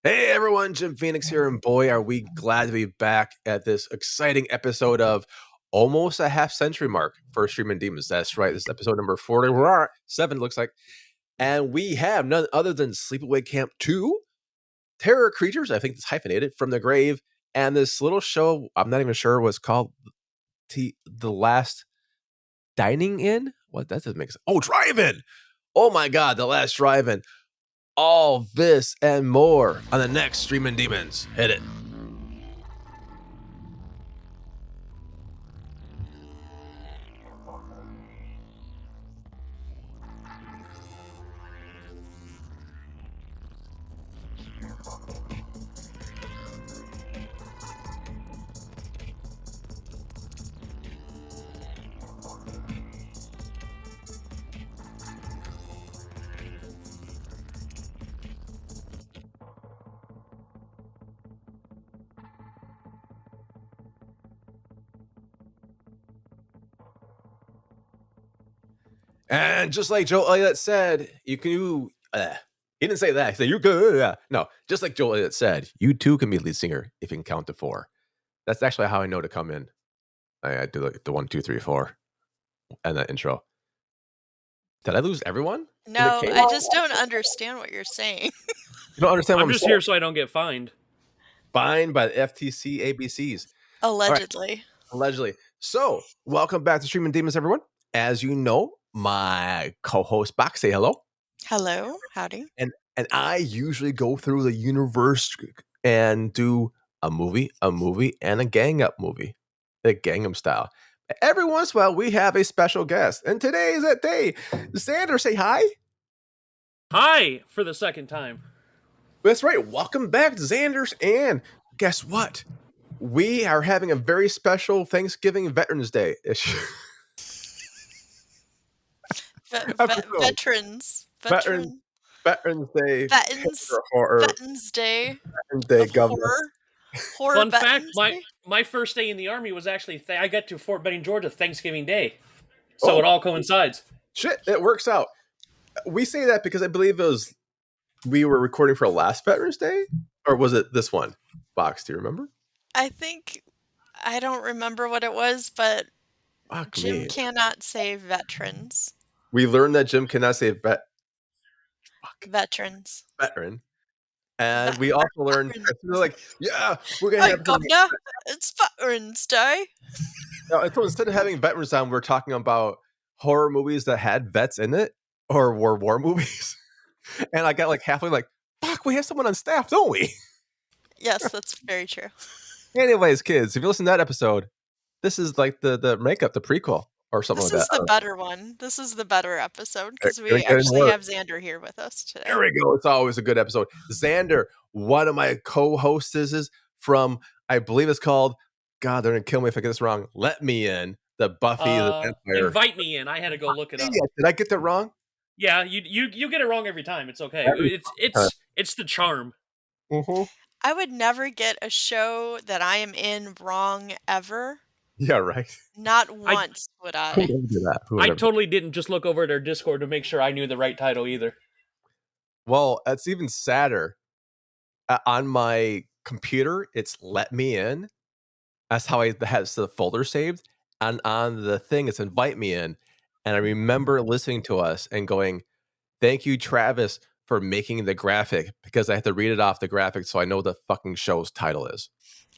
Hey everyone, Jim Phoenix here, and boy, are we glad to be back at this exciting episode of almost a half century mark for Streaming Demons. That's right, this is episode number 47, looks like. And we have none other than Sleepaway Camp 2, Terror Creatures, I think it's hyphenated, from the grave, and this little show, I'm not even sure what's called, The Last Dining In? What? That doesn't make sense. Oh, Drive-In! Oh my god, The Last Drive-In. All this and more on the next Streaming Demons. Hit it. And just like Joe Elliott said, he didn't say that. He said, you're good. No, just like Joe Elliott said, you too can be lead singer if you can count to 4. That's actually how I know to come in. I do the 1, 2, 3, 4 and that intro. Did I lose everyone? No, I just don't understand what you're saying. You don't understand what I'm just here so I don't get fined. Fined by the FTC ABCs. Allegedly. Right. Allegedly. So, welcome back to Streaming Demons, everyone. As you know, my co-host Bach, say hello. Hello, howdy. And I usually go through the universe and do a movie, and a gang up movie, the Gangnam Style. Every once in a while, we have a special guest, and today is that day. Xander, say hi. Hi for the second time. That's right. Welcome back, Xanders. And guess what? We are having a very special Thanksgiving Veterans Day issue. Veterans Day. Veterans Day. Horror Fun fact, my first day in the Army was actually, I got to Fort Benning, Georgia, Thanksgiving Day. So it all coincides. Shit, it works out. We say that because I believe we were recording for last Veterans Day? Or was it this one? Box, do you remember? I don't remember what it was, but Jim cannot say veterans. We learned that Jim cannot say veterans. Veteran. And we also learned, we're like, yeah, we're going to have... Governor, it's Veterans Day. No, so instead of having veterans on, we're talking about horror movies that had vets in it, or were war movies. And I got like halfway like, fuck, we have someone on staff, don't we? Yes, that's very true. Anyways, kids, if you listen to that episode, this is like the makeup, the prequel, or something like that. This is the better one. This is the better episode because we actually have Xander here with us today. There we go. It's always a good episode. Xander, one of my co-hosts is from, I believe it's called, God, they're going to kill me if I get this wrong, Let Me In, the Buffy the Vampire. Invite Me In. I had to go look it up. Did I get that wrong? Yeah, you get it wrong every time. It's okay. It's the charm. Mm-hmm. I would never get a show that I am in wrong ever. Yeah, right. Not once would I. Who would do that? I totally didn't just look over at our Discord to make sure I knew the right title either. Well, it's even sadder. On my computer, it's Let Me In. That's how I has the folder saved. And on the thing, it's Invite Me In. And I remember listening to us and going, thank you, Travis, for making the graphic, because I have to read it off the graphic so I know what the fucking show's title is.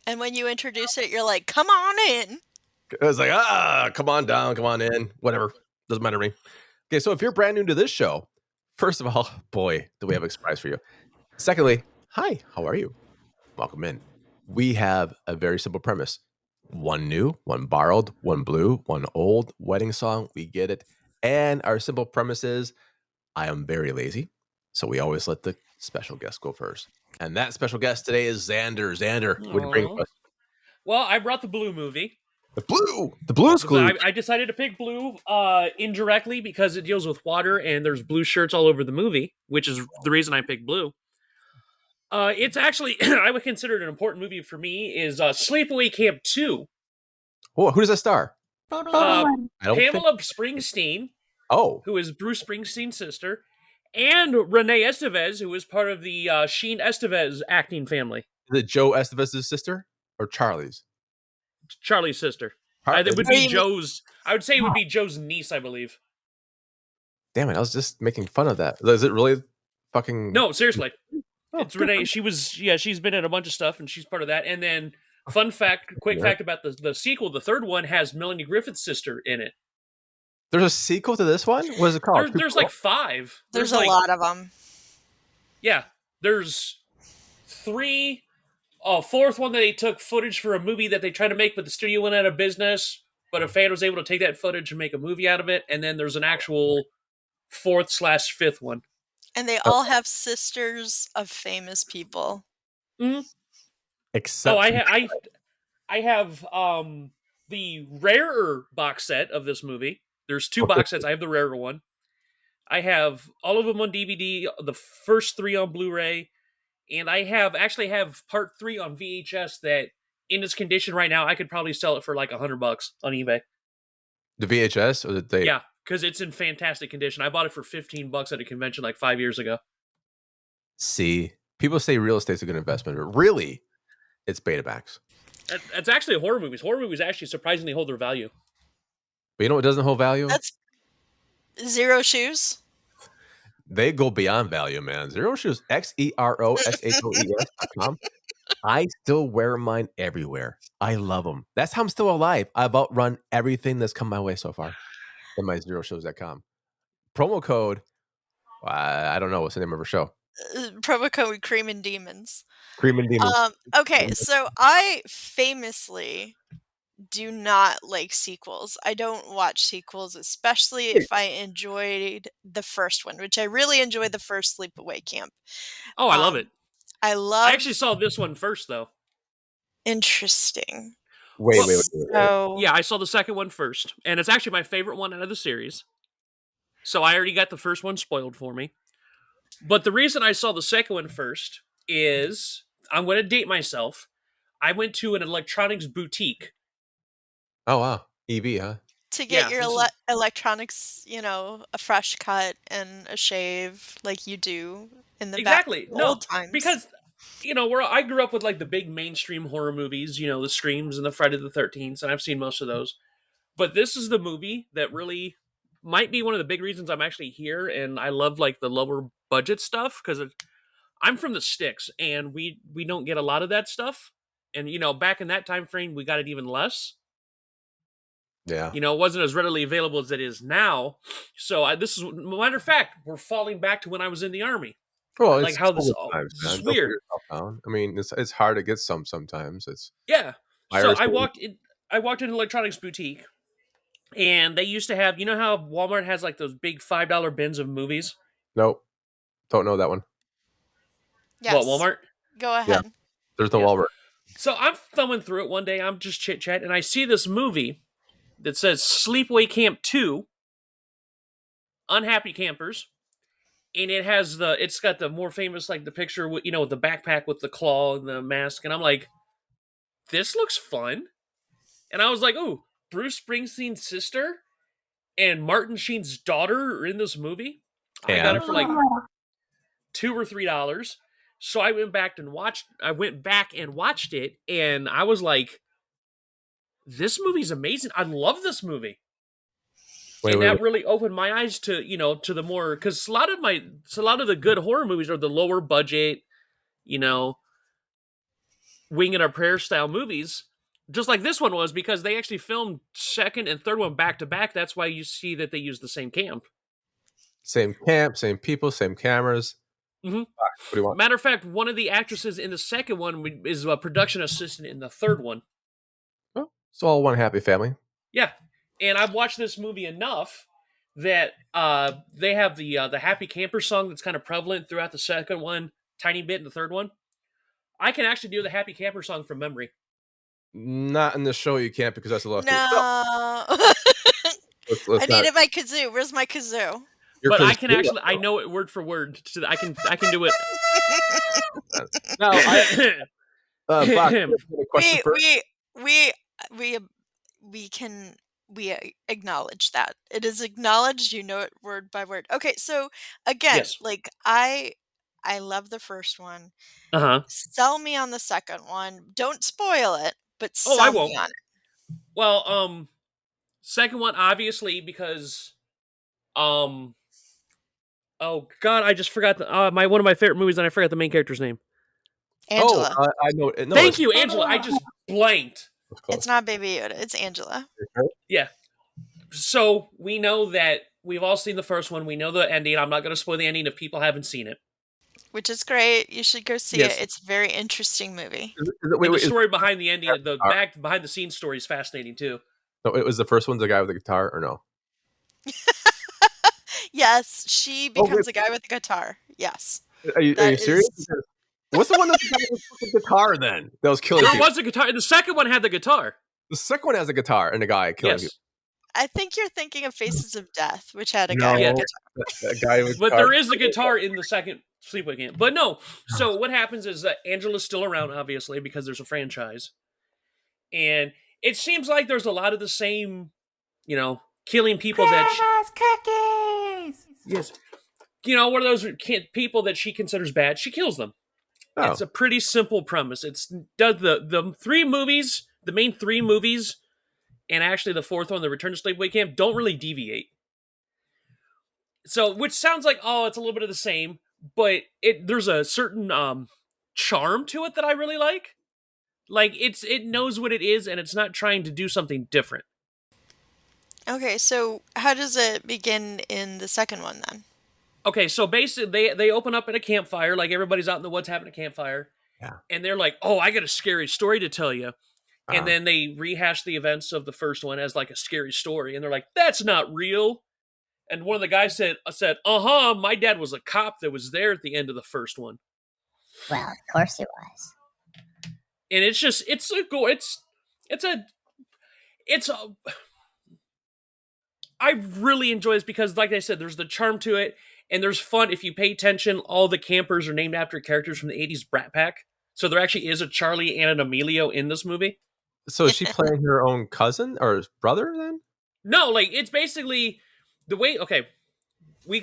And when you introduce it, you're like, come on in. It was like, come on down, come on in, whatever. Doesn't matter to me. Okay, so if you're brand new to this show, first of all, boy, do we have a surprise for you. Secondly, hi, how are you? Welcome in. We have a very simple premise. One new, one borrowed, one blue, one old wedding song. We get it. And our simple premise is, I am very lazy, so we always let the special guest go first. And that special guest today is Xander. Xander, what do you bring us? Well, I brought the Blue movie. The Blue's Clues. I decided to pick Blue indirectly because it deals with water and there's blue shirts all over the movie, which is the reason I picked Blue. It's actually, I would consider it an important movie for me, is Sleepaway Camp 2. Oh, who does that star? Pamela Springsteen. Oh. Who is Bruce Springsteen's sister. And Renee Estevez, who was part of the Sheen Estevez acting family. Is it Joe Estevez's sister or Charlie's? Charlie's sister. It would be Joe's. I would say it would be Joe's niece, I believe. Damn it! I was just making fun of that. Is it really fucking? No, seriously. It's Renee. She's been in a bunch of stuff, and she's part of that. And then, quick fact about the sequel, the third one has Melanie Griffith's sister in it. There's a sequel to this one? What is it called? There's like 5. There's a lot of them. Yeah, there's 3. Fourth one that they took footage for a movie that they tried to make, but the studio went out of business. But a fan was able to take that footage and make a movie out of it. And then there's an actual 4th/5th one. And they all have sisters of famous people. Mm-hmm. Except I have the rarer box set of this movie. There's 2 box sets. I have the rarer one. I have all of them on DVD, the first 3 on Blu-ray, and I have part 3 on VHS that in its condition right now, I could probably sell it for like $100 on eBay. The VHS or the tape? Yeah, because it's in fantastic condition. I bought it for $15 at a convention like 5 years ago. See, people say real estate's a good investment, but really, it's Betamax. It's actually horror movies. Horror movies actually surprisingly hold their value. But you know what doesn't hold value? That's Zero Shoes. They go beyond value, man. Zero Shoes, XeroShoes.com. I still wear mine everywhere. I love them. That's how I'm still alive. I've outrun everything that's come my way so far in my ZeroShoes.com. Promo code, I don't know. What's the name of our show? Promo code Cream and Demons. Cream and Demons. Okay, so I famously do not like sequels. I don't watch sequels, especially if I enjoyed the first one, which I really enjoyed the first Sleepaway Camp. Oh, I love it. I actually saw this one first, though. Interesting. Wait. Yeah, I saw the second one first, and it's actually my favorite one out of the series. So I already got the first one spoiled for me. But the reason I saw the second one first is, I'm going to date myself. I went to an electronics boutique. Oh, wow. EV, huh? To get your electronics, a fresh cut and a shave like you do in the old times. Because, where I grew up with like the big mainstream horror movies, the Screams and the Friday the 13th, and I've seen most of those. But this is the movie that really might be one of the big reasons I'm actually here, and I love like the lower budget stuff, because I'm from the sticks, and we don't get a lot of that stuff. And, back in that time frame, we got it even less. Yeah. It wasn't as readily available as it is now. So this is, matter of fact, we're falling back to when I was in the Army. Well, like how this is weird. I mean, it's hard to get sometimes. It's So I walked in an electronics boutique, and they used to have, how Walmart has like those big $5 bins of movies? Nope. Don't know that one. Yes. What, Walmart? Go ahead. Yeah. There's no Walmart. So I'm thumbing through it one day. I'm just chit-chatting, and I see this movie that says Sleepaway Camp 2, Unhappy Campers, and it's got the more famous, like the picture with, with the backpack with the claw and the mask, and I'm like, this looks fun. And I was like, oh, Bruce Springsteen's sister and Martin Sheen's daughter are in this movie. I got it for like $2 or $3. So I went back and watched it, and I was like, this movie's amazing. I love this movie. That really opened my eyes to, to the more, because a lot of the good horror movies are the lower budget, wing and a prayer style movies, just like this one was, because they actually filmed second and third one back to back. That's why you see that they use the same camp. Same camp, same people, same cameras. Mm-hmm. What do you want? Matter of fact, one of the actresses in the second one is a production assistant in the third one. Oh, it's all one happy family. Yeah. And I've watched this movie enough that they have the Happy Camper song that's kind of prevalent throughout the second one, tiny bit in the third one. I can actually do the Happy Camper song from memory. Not in the show, you can't, because that's a lot. No. I needed my kazoo. Where's my kazoo? But I can actually, I know it word for word. So I can do it. No, we can we acknowledge that. It is acknowledged, you know it word by word. Okay, so again, Yes. like I love the first one. Uh-huh. Sell me on the second one. Don't spoil it, but Oh, I sell me won't. on it. Well, second one obviously because um oh god, I just forgot the my one of my favorite movies and I forgot the main character's name. Oh, Angela. I know. No, Thank it's you, Angela. I just blanked. It's close. not Baby Yoda, it's Angela, Yeah. So we know that we've all seen the first one. We know the ending. I'm not going to spoil the ending if people haven't seen it. which is great. You should go see it. Yes. It's a very interesting movie. Wait, And the wait. story behind the ending, the Guitar? back behind the scenes story is fascinating too. No, it was the first one. The guy with the guitar, or no? Yes, she Oh wait, becomes a guy with a guitar. Yes. are That you serious? is Because what's the one that's the guy with the guitar then that was killing There people? was a guitar. The second one had the guitar. The second one has a guitar and a guy killing people. Yes. I think you're thinking of Faces of Death, which had a guy with a Yeah. No, guitar. that guy with But guitar. there is a guitar in the second Sleepaway Camp. But no. So what happens is that Angela's still around, obviously, because there's a franchise. And it seems like there's a lot of the same, killing people cookies. Yes. One of those people that she considers bad, she kills them. Oh, It's a pretty simple premise. It's does the three movies, the main three movies, and actually the fourth one, the Return to Sleepaway Camp, don't really deviate. So, which sounds like it's a little bit of the same, but there's a certain charm to it that I really like. Like it knows what it is, and it's not trying to do something different. Okay, so how does it begin in the second one then? Okay, so basically they open up at a campfire, like everybody's out in the woods having a campfire, yeah. and they're like, "Oh, I got a scary story to tell you." And Uh, then they rehash the events of the first one as like a scary story, and they're like, "That's not real." And one of the guys said, my dad was a cop that was there at the end of the first one." Well, of course it was. And it's a I really enjoy this because, like I said, there's the charm to it, and there's fun. If you pay attention, all the campers are named after characters from the '80s Brat Pack. So there actually is a Charlie and an Emilio in this movie. so is she playing her own cousin or brother then? No, like it's basically the way. Okay, we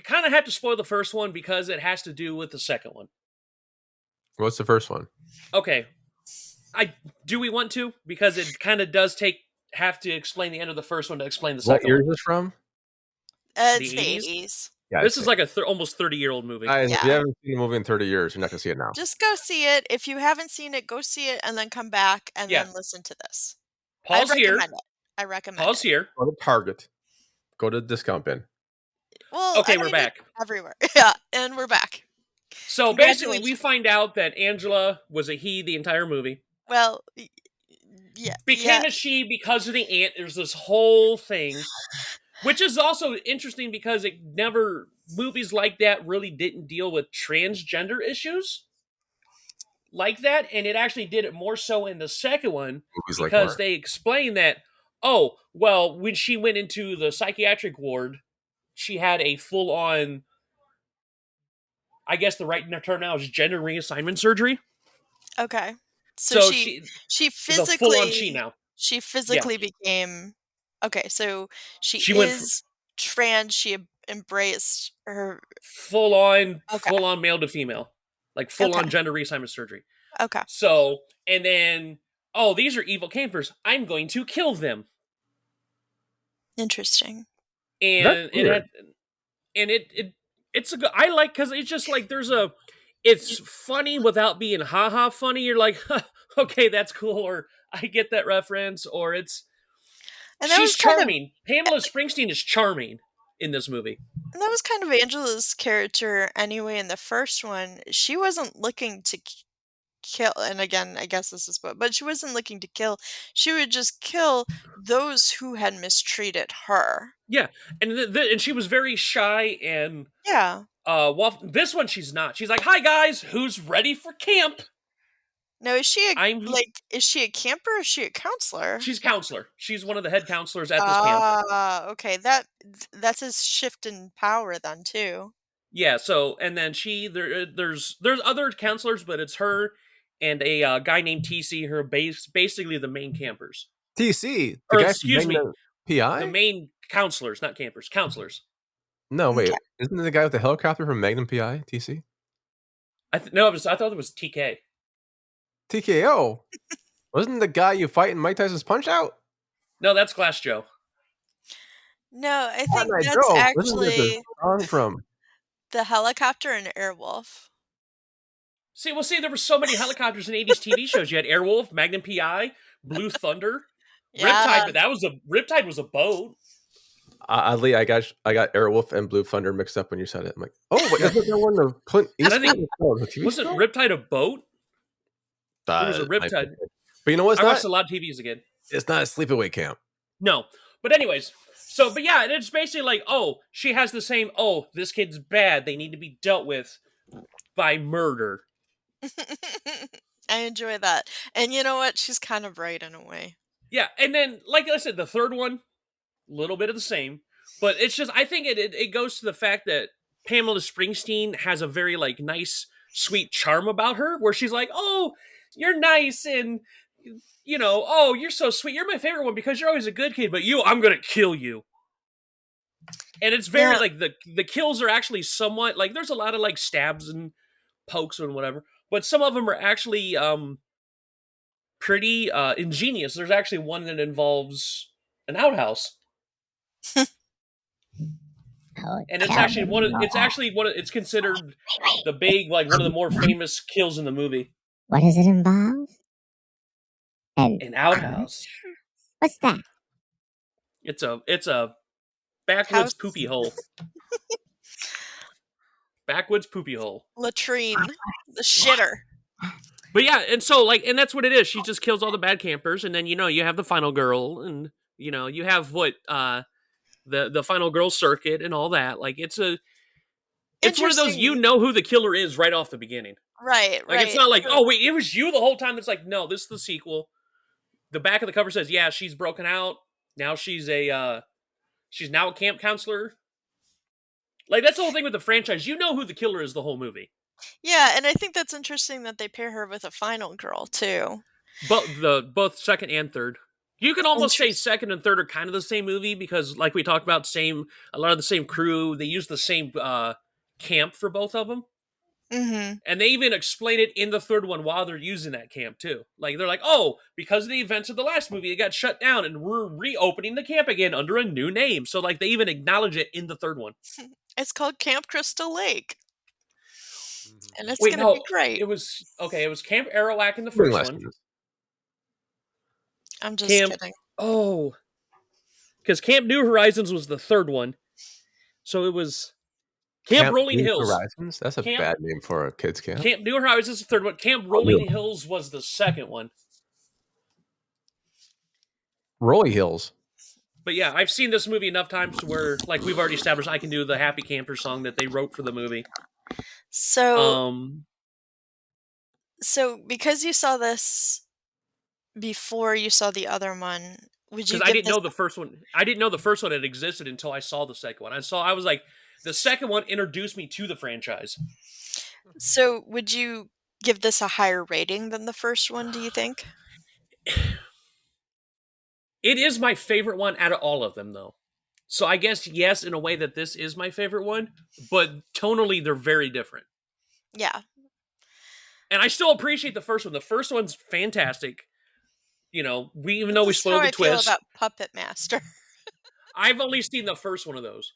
kind of have to spoil the first one because it has to do with the second one. What's the first one? Okay, do we want to? Because it kind of does have to explain the end of the first one to explain the What second year one. is this from? The It's the 80s? 80s. Yeah, This is like a almost 30-year-old movie. guys, if you Yeah. haven't seen a movie in 30 years, you're not gonna see it now. Just go see it. If you haven't seen it, go see it and then come back and Yeah. then listen to this. Pause I here. recommend it. I recommend Pause it. here. Go to Target. Go to the discount bin. Well, Okay, I we're mean, back. everywhere. Yeah, and we're back. So basically, we Congratulations. find out that Angela was a he the entire movie. Well, yeah. Became a she because of the aunt. There's this whole thing, which is also interesting because movies like that really didn't deal with transgender issues like that, and it actually did it more so in the second one Movies like because what? they explain that, oh, well, when she went into the psychiatric ward, she had a full-on, I guess the right term now is gender reassignment surgery. Okay. So So she she is a full-on she physically now. she Yeah. physically became okay, so she She went is trans, she embraced her full-on okay. male to female. Like full-on Okay. gender reassignment surgery. Okay. So, and then, oh, these are evil campers. I'm going to kill them. Interesting. And That's weird. it's a good, I like, because it's just like it's funny without being haha funny. You're like, okay, that's cool, or I get that reference, or And that she's was kind of charming. Pamela Springsteen is charming in this movie. and that was kind of Angela's character anyway in the first one. She wasn't looking to kill, and again, I guess this is but she wasn't looking to kill. She would just kill those who had mistreated her. Yeah, and and she was very shy and Yeah. well, this one she's not. She's like, "Hi guys, who's ready for camp?" No, is she I'm is she a camper or is she a counselor? She's counselor. She's one of the head counselors at this camp. Ah, okay. That's a shift in power then too. Yeah, so and then there's other counselors, but it's her and a guy named TC, her basically the main campers. TC, the Or guy from excuse me, Magnum PI? the main counselors, not campers, counselors. No, wait. Okay. Isn't it the guy with the helicopter from Magnum PI, TC? No, I thought it was TK. TKO? Wasn't the guy you fight in Mike Tyson's Punch-Out? No, that's Glass Joe. No, I Hot think Night that's Joe. Wasn't this a actually song from? the helicopter and Airwolf. See, there were so many helicopters in 80s TV shows. You had Airwolf, Magnum PI, Blue Thunder, Yeah. Riptide, but Riptide was a boat. Oddly, I got Airwolf and Blue Thunder mixed up when you said it. I'm like, oh, wait, isn't there one of Clint And I think- Eastwood? Oh, the TV Wasn't show? Riptide a boat? It was a I Riptide. think- But you know what? I watched It's a lot of TVs again. not a sleepaway camp. No. But anyways, but yeah, it's basically like, oh, she has the same, oh, this kid's bad. They need to be dealt with by murder. I enjoy that. And you know what? She's kind of right in a way. Yeah, and then, like I said, the third one, a little bit of the same. But it's just, I think it goes to the fact that Pamela Springsteen has a very, like, nice, sweet charm about her, where she's like, oh, you're nice, and, you know, oh, you're so sweet. You're my favorite one because you're always a good kid, but I'm going to kill you. And it's very, Yeah. like, the kills are actually somewhat, like, there's a lot of, like, stabs and pokes and whatever, but some of them are actually pretty ingenious. There's actually one that involves an outhouse. Oh, And it's tell actually me it's considered the big, like, one of the more famous kills in the movie. What does it involve? An outhouse. What's that? It's a backwoods House. poopy hole. Backwoods poopy hole. Latrine. The shitter. But yeah, and that's what it is. She just kills all the bad campers, and then you have the final girl, and you have the final girl circuit and all that. Like it's one of those Interesting. who the killer is right off the beginning. Right, Like right. it's not like, oh wait, it was you the whole time. It's like, no, this is the sequel. The back of the cover says, yeah, she's broken out. Now she's now a camp counselor. Like that's the whole thing with the franchise. You know who the killer is the whole movie. Yeah, and I think that's interesting that they pair her with a final girl too. Both second and third. You can almost say second and third are kind of the same movie because, like we talked about, a lot of the same crew. They use the same camp for both of them. Mm-hmm. And they even explain it in the third one while they're using that camp too. Like they're like, oh, because of the events of the last movie, it got shut down, and we're reopening the camp again under a new name. So like they even acknowledge it in the third one. It's called Camp Crystal Lake. And it's Wait, gonna no, be great. It was Camp Arawak in the first one. I'm just Camp kidding. Oh, because Camp New Horizons was the third one. So it was Camp Rolling New Hills. Horizons? That's a bad name for a kids camp. Camp New Horizons is the third one. Camp Rolling Hills was the second one. Rolling Hills. But yeah, I've seen this movie enough times to where, like, we've already established I can do the Happy Camper song that they wrote for the movie. So, so because you saw this before you saw the other one, would you? Because I didn't know the first one. I didn't know the first one had existed until I saw the second one. I was like, the second one introduced me to the franchise. So, would you give this a higher rating than the first one? Do you think? It is my favorite one out of all of them, though. So I guess, yes, in a way that this is my favorite one, but tonally, they're very different. Yeah. And I still appreciate the first one. The first one's fantastic. Even though we This is spoiled how the I feel twist. about Puppet Master. I've only seen the first one of those.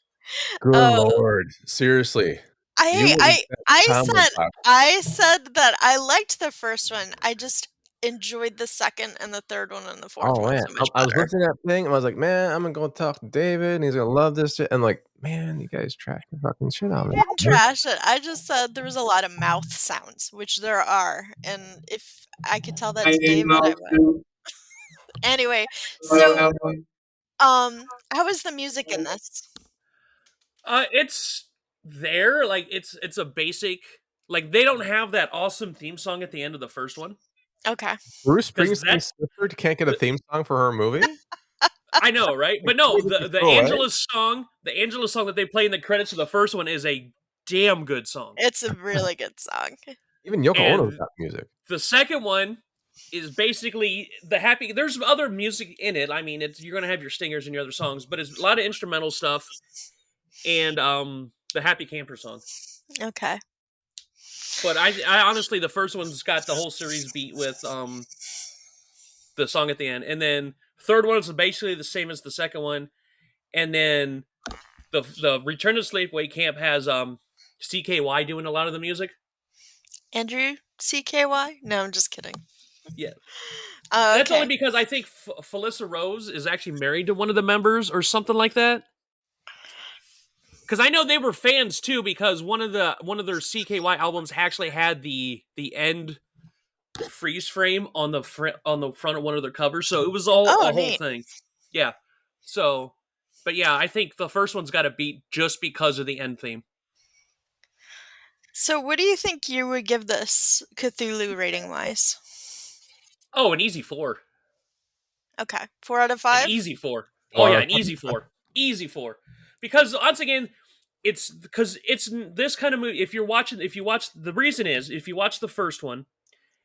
Good Lord. Seriously. I said that I liked the first one. I just enjoyed the second and the third one and the fourth one man. so much I was better. looking at that thing and I was like, man, I'm gonna go talk to David and he's gonna love this shit. And like, man, you guys trash the fucking shit out of I me. didn't trash it. I just said there was a lot of mouth sounds, which there are, and if I could tell that to David, I would. Anyway, so how was the music in this? It's there. Like it's a basic. Like they don't have that awesome theme song at the end of the first one. Okay. Bruce Springsteen's sister can't get a theme song for her movie? I know, right? But no, the Angela's song, that they play in the credits of the first one is a damn good song. It's a really good song. Even Yoko Ono's got music. The second one is basically the happy. There's other music in it. I mean, you're gonna have your stingers and your other songs, but it's a lot of instrumental stuff and the Happy Camper song. Okay. But I honestly, the first one's got the whole series beat with the song at the end, and then third one is basically the same as the second one, and then the Return to Sleepaway Camp has CKY doing a lot of the music. Andrew CKY? No, I'm just kidding. Yeah. Okay. That's only because I think Felissa Rose is actually married to one of the members or something like that. Because I know they were fans too, because one of their CKY albums actually had the end freeze frame on the front of one of their covers, so it was all a whole neat. thing. Yeah. So, but yeah, I think the first one's got to beat just because of the end theme. So, what do you think you would give this Cthulhu rating wise? Oh, an easy 4. Okay, 4 out of 5. An easy 4. Oh yeah, an easy 4. Easy 4. Because once again, it's this kind of movie. If you watch, the reason is if you watch the first one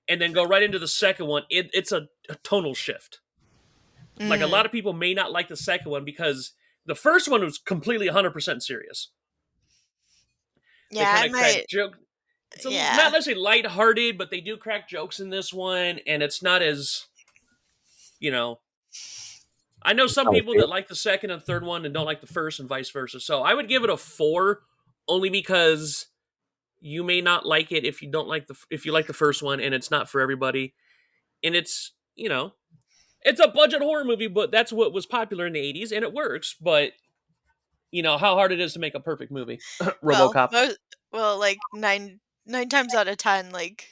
and then go right into the second one, it's a tonal shift. Like a lot of people may not like the second one because the first one was completely 100% serious. Yeah, they kind of crack joke. It's not necessarily lighthearted, but they do crack jokes in this one, and it's not as, I know some people that like the second and third one and don't like the first and vice versa. So I would give it a 4 only because you may not like it if you like the first one and it's not for everybody. And it's, it's a budget horror movie, but that's what was popular in the 80s and it works. But how hard it is to make a perfect movie. RoboCop. Well, like 9 times out of 10, like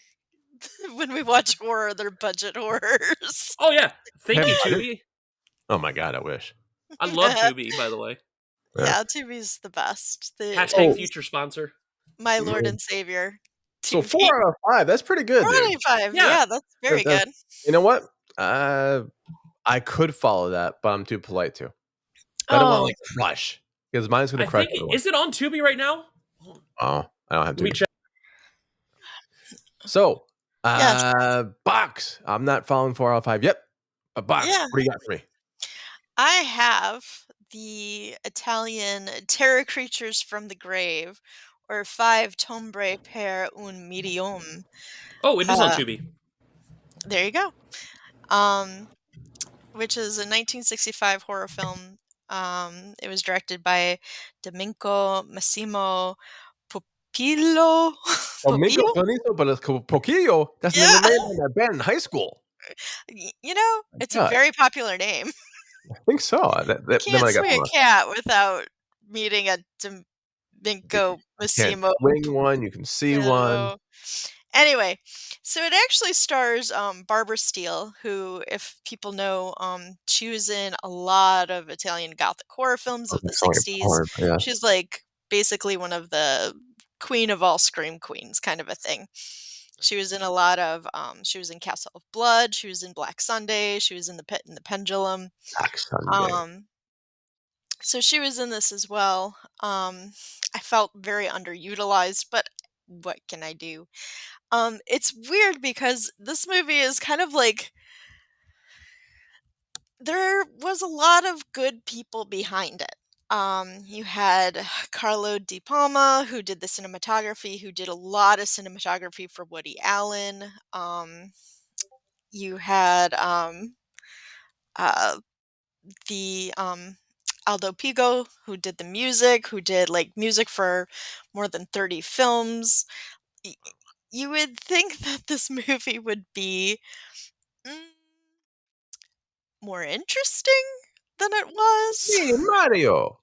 when we watch horror, they're budget horrors. Oh yeah. Thank you, Tubi. Oh my god, I wish. I love Tubi, by the way. Yeah, Tubi's the best. Hashtag future sponsor. My Lord and Savior. So 4 out of 5. That's pretty good. 4 out of 5. Yeah, that's very good. You know what? I could follow that, but I'm too polite to. I don't want to crush because mine's going to crush. Is it on Tubi right now? Oh, I don't have to. Let me check. So, Box. I'm not following 4 out of 5 yet. A Box. Yeah. What do you got for me? I have the Italian Terror Creatures from the Grave, or 5 Tombre per un Medium. Oh, it is on Tubi. There you go. Which is a 1965 horror film. It was directed by Domenico Massimo Popillo. Domenico Popillo? That's the name of that band in high school. It's a very popular name. I think so. You can't swing a cat without meeting a Domenico Massimo. You can swing one, you can see one. Anyway, so it actually stars Barbara Steele, who, if people know, she was in a lot of Italian Gothic horror films of the 60s. She's like basically one of the queen of all scream queens kind of a thing. She was in a lot of, she was in Castle of Blood, she was in Black Sunday, she was in The Pit and the Pendulum. Black Sunday. So she was in this as well. I felt very underutilized, but what can I do? It's weird because this movie is kind of like, there was a lot of good people behind it. You had Carlo Di Palma, who did the cinematography, who did a lot of cinematography for Woody Allen. You had the Aldo Pigo, who did the music, who did like music for more than 30 films. You would think that this movie would be more interesting than it was. Hey, Mario.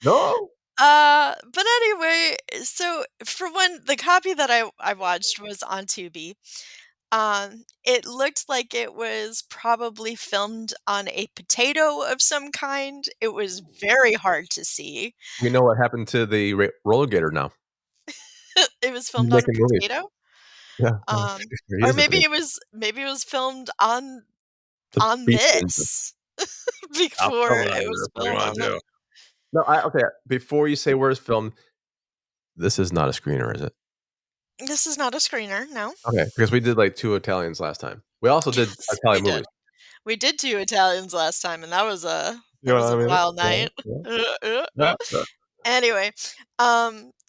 No? But anyway, so for one, the copy that I watched was on Tubi. It looked like it was probably filmed on a potato of some kind. It was very hard to see. We know what happened to the roller gator now. It was filmed on a potato. Yeah. Or maybe it was filmed on this before it was filmed. No, okay. Before you say where it's filmed, this is not a screener, is it? This is not a screener, no. Okay, because we did like 2 Italians last time. We also did Yes, we Italian did. movies. We did 2 Italians last time, and that was a You know what I mean? wild Yeah, night. yeah. Uh. Yeah, yeah. Anyway,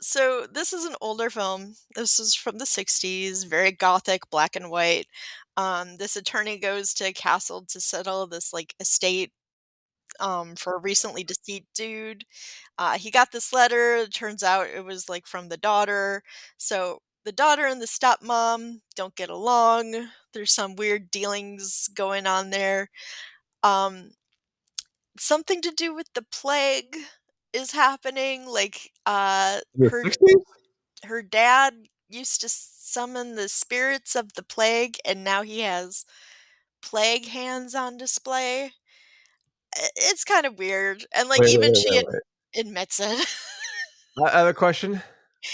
so this is an older film. This is from the '60s, very gothic, black and white. This attorney goes to a castle to settle this, like, estate, for a recently deceased dude. He got this letter, it turns out it was, like, from the daughter. So, the daughter and the stepmom don't get along. There's some weird dealings going on there. Um, Something to do with the plague is happening, like, The 60s? her dad used to summon the spirits of the plague, and now he has plague hands on display. It's kind of weird, and, like, Wait, wait, even wait, she wait, wait. admits it. I have a question.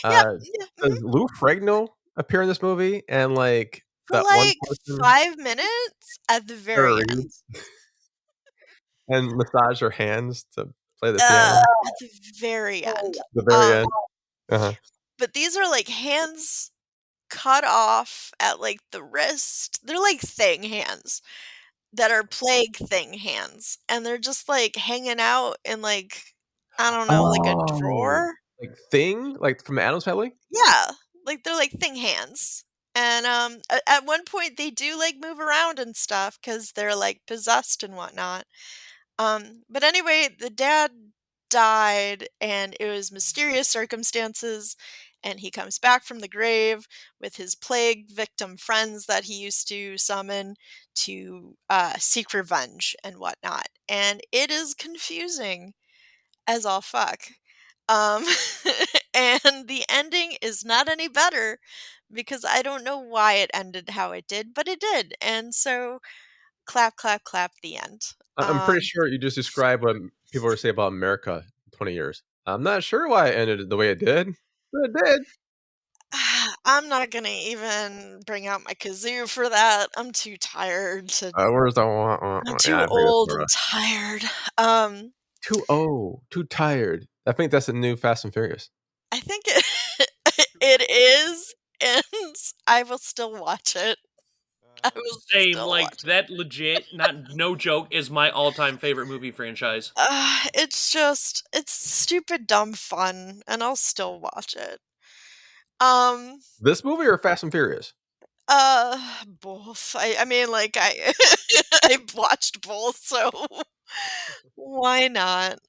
Yep, yeah, Does mhm. Lou Ferrigno appear in this movie? And, like, For, that one like, person 5 minminutes at the Tara very Reid end. and massage her hands to play the Uh, piano? at the very end. The very Um, end? Uh-huh. but these are, like, hands cut off at, like, the wrist. They're like thing hands that are plague thing hands, and they're just, like, hanging out in, like, I don't know, like a Oh. drawer? Like Thing? Like from Addams Family? Yeah, like, they're like thing hands, and, at one point, they do, like, move around and stuff because 'cause they're, like, possessed and whatnot. But anyway, the dad died, and it was mysterious circumstances, and he comes back from the grave with his plague victim friends that he used to summon to, seek revenge and whatnot, and it is confusing as all fuck. Um, and the ending is not any better because I don't know why it ended how it did, but it did, and so clap, clap, clap, the end. I'm pretty sure you just described what people were saying about America in 20 years. I'm not sure why it ended the way it did, but it did. I'm not gonna even bring out my kazoo for that. I'm too tired to Where's the wah, wah, I'm wah? Yeah, too I figured old for and us. tired. Um, Too tired. I think that's the new Fast and Furious. I think it it is, and I will still watch it. I will Same, still like watch it. that legit, not no joke, is my all-time favorite movie franchise. It's just it's stupid dumb fun, and I'll still watch it. Um, This movie or Fast and Furious? Both. I mean, like, I I watched both, so why not?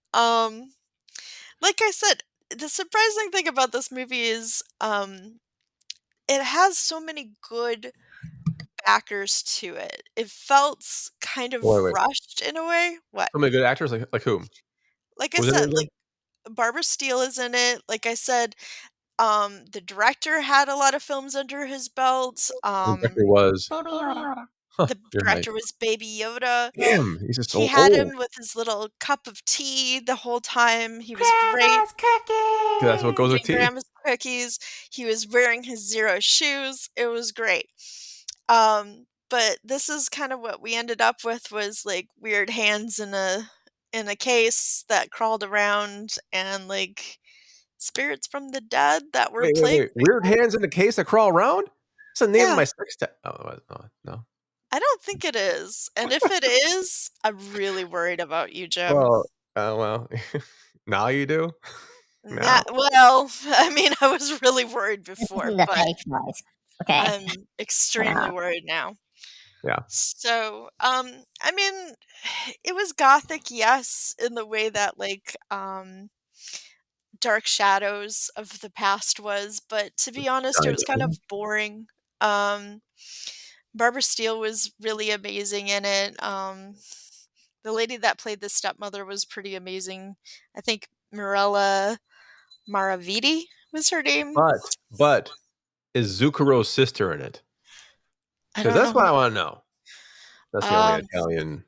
Like I said, the surprising thing about this movie is, it has so many good backers to it. It felt kind Wait, of wait. rushed in a way. What? So many good actors, like whom? Like I Who's in it said, again? like, Barbara Steele is in it. Like I said, the director had a lot of films under his belt. The director was huh, The you're right. director was Baby Yoda. Damn, he's just He so had old. him with his little cup of tea the whole time. He was great. That's what goes with Eating tea. grandma's cookies. He was wearing his Zero shoes. It was great. But this is kind of what we ended up with was, like, weird hands in a case that crawled around and, like, spirits from the dead that were Wait, wait, plague wait. Weird victims. hands in the case that crawl around? It's the name of Yeah, my sex ta oh, no. I don't think it is, and if it is, I'm really worried about you, Jim. Well, well, now you do? Yeah, Now. well, I mean, I was really worried before, The but fake voice. Okay. I'm extremely worried now. Yeah. So, I mean, it was gothic, yes, in the way that, like, Dark Shadows of the Past was, but to be honest, it was kind of boring. Um, Barbara Steele was really amazing in it. The lady that played the stepmother was pretty amazing. I think Mirella Maravidi was her name. But is Zuccaro's sister in it? I Because don't that's know. what I wanna know. That's the only Um, Italian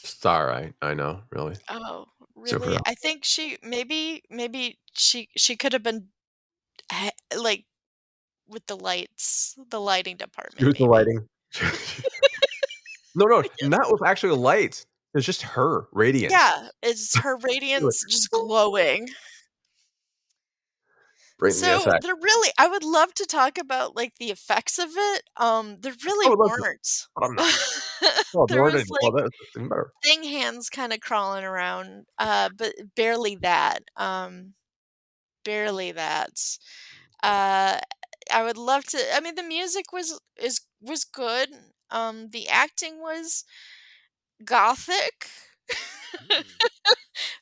star I know, really. oh, really? Zucchero. I think maybe she could have been like with the lighting department, Use the maybe. lighting. No, not with actual lights. It's just her radiance. Yeah, it's her Like, radiance just glowing. Bring the So effect. there really, I would love to talk about like the effects of it. There I really would love to, weren't. but I'm not. Well, There Jordan. was Well, like that's even better. thing hands kind of crawling around, but barely that. Barely that. Uh, I would love to. I mean, the music was good. The acting was gothic. Mm.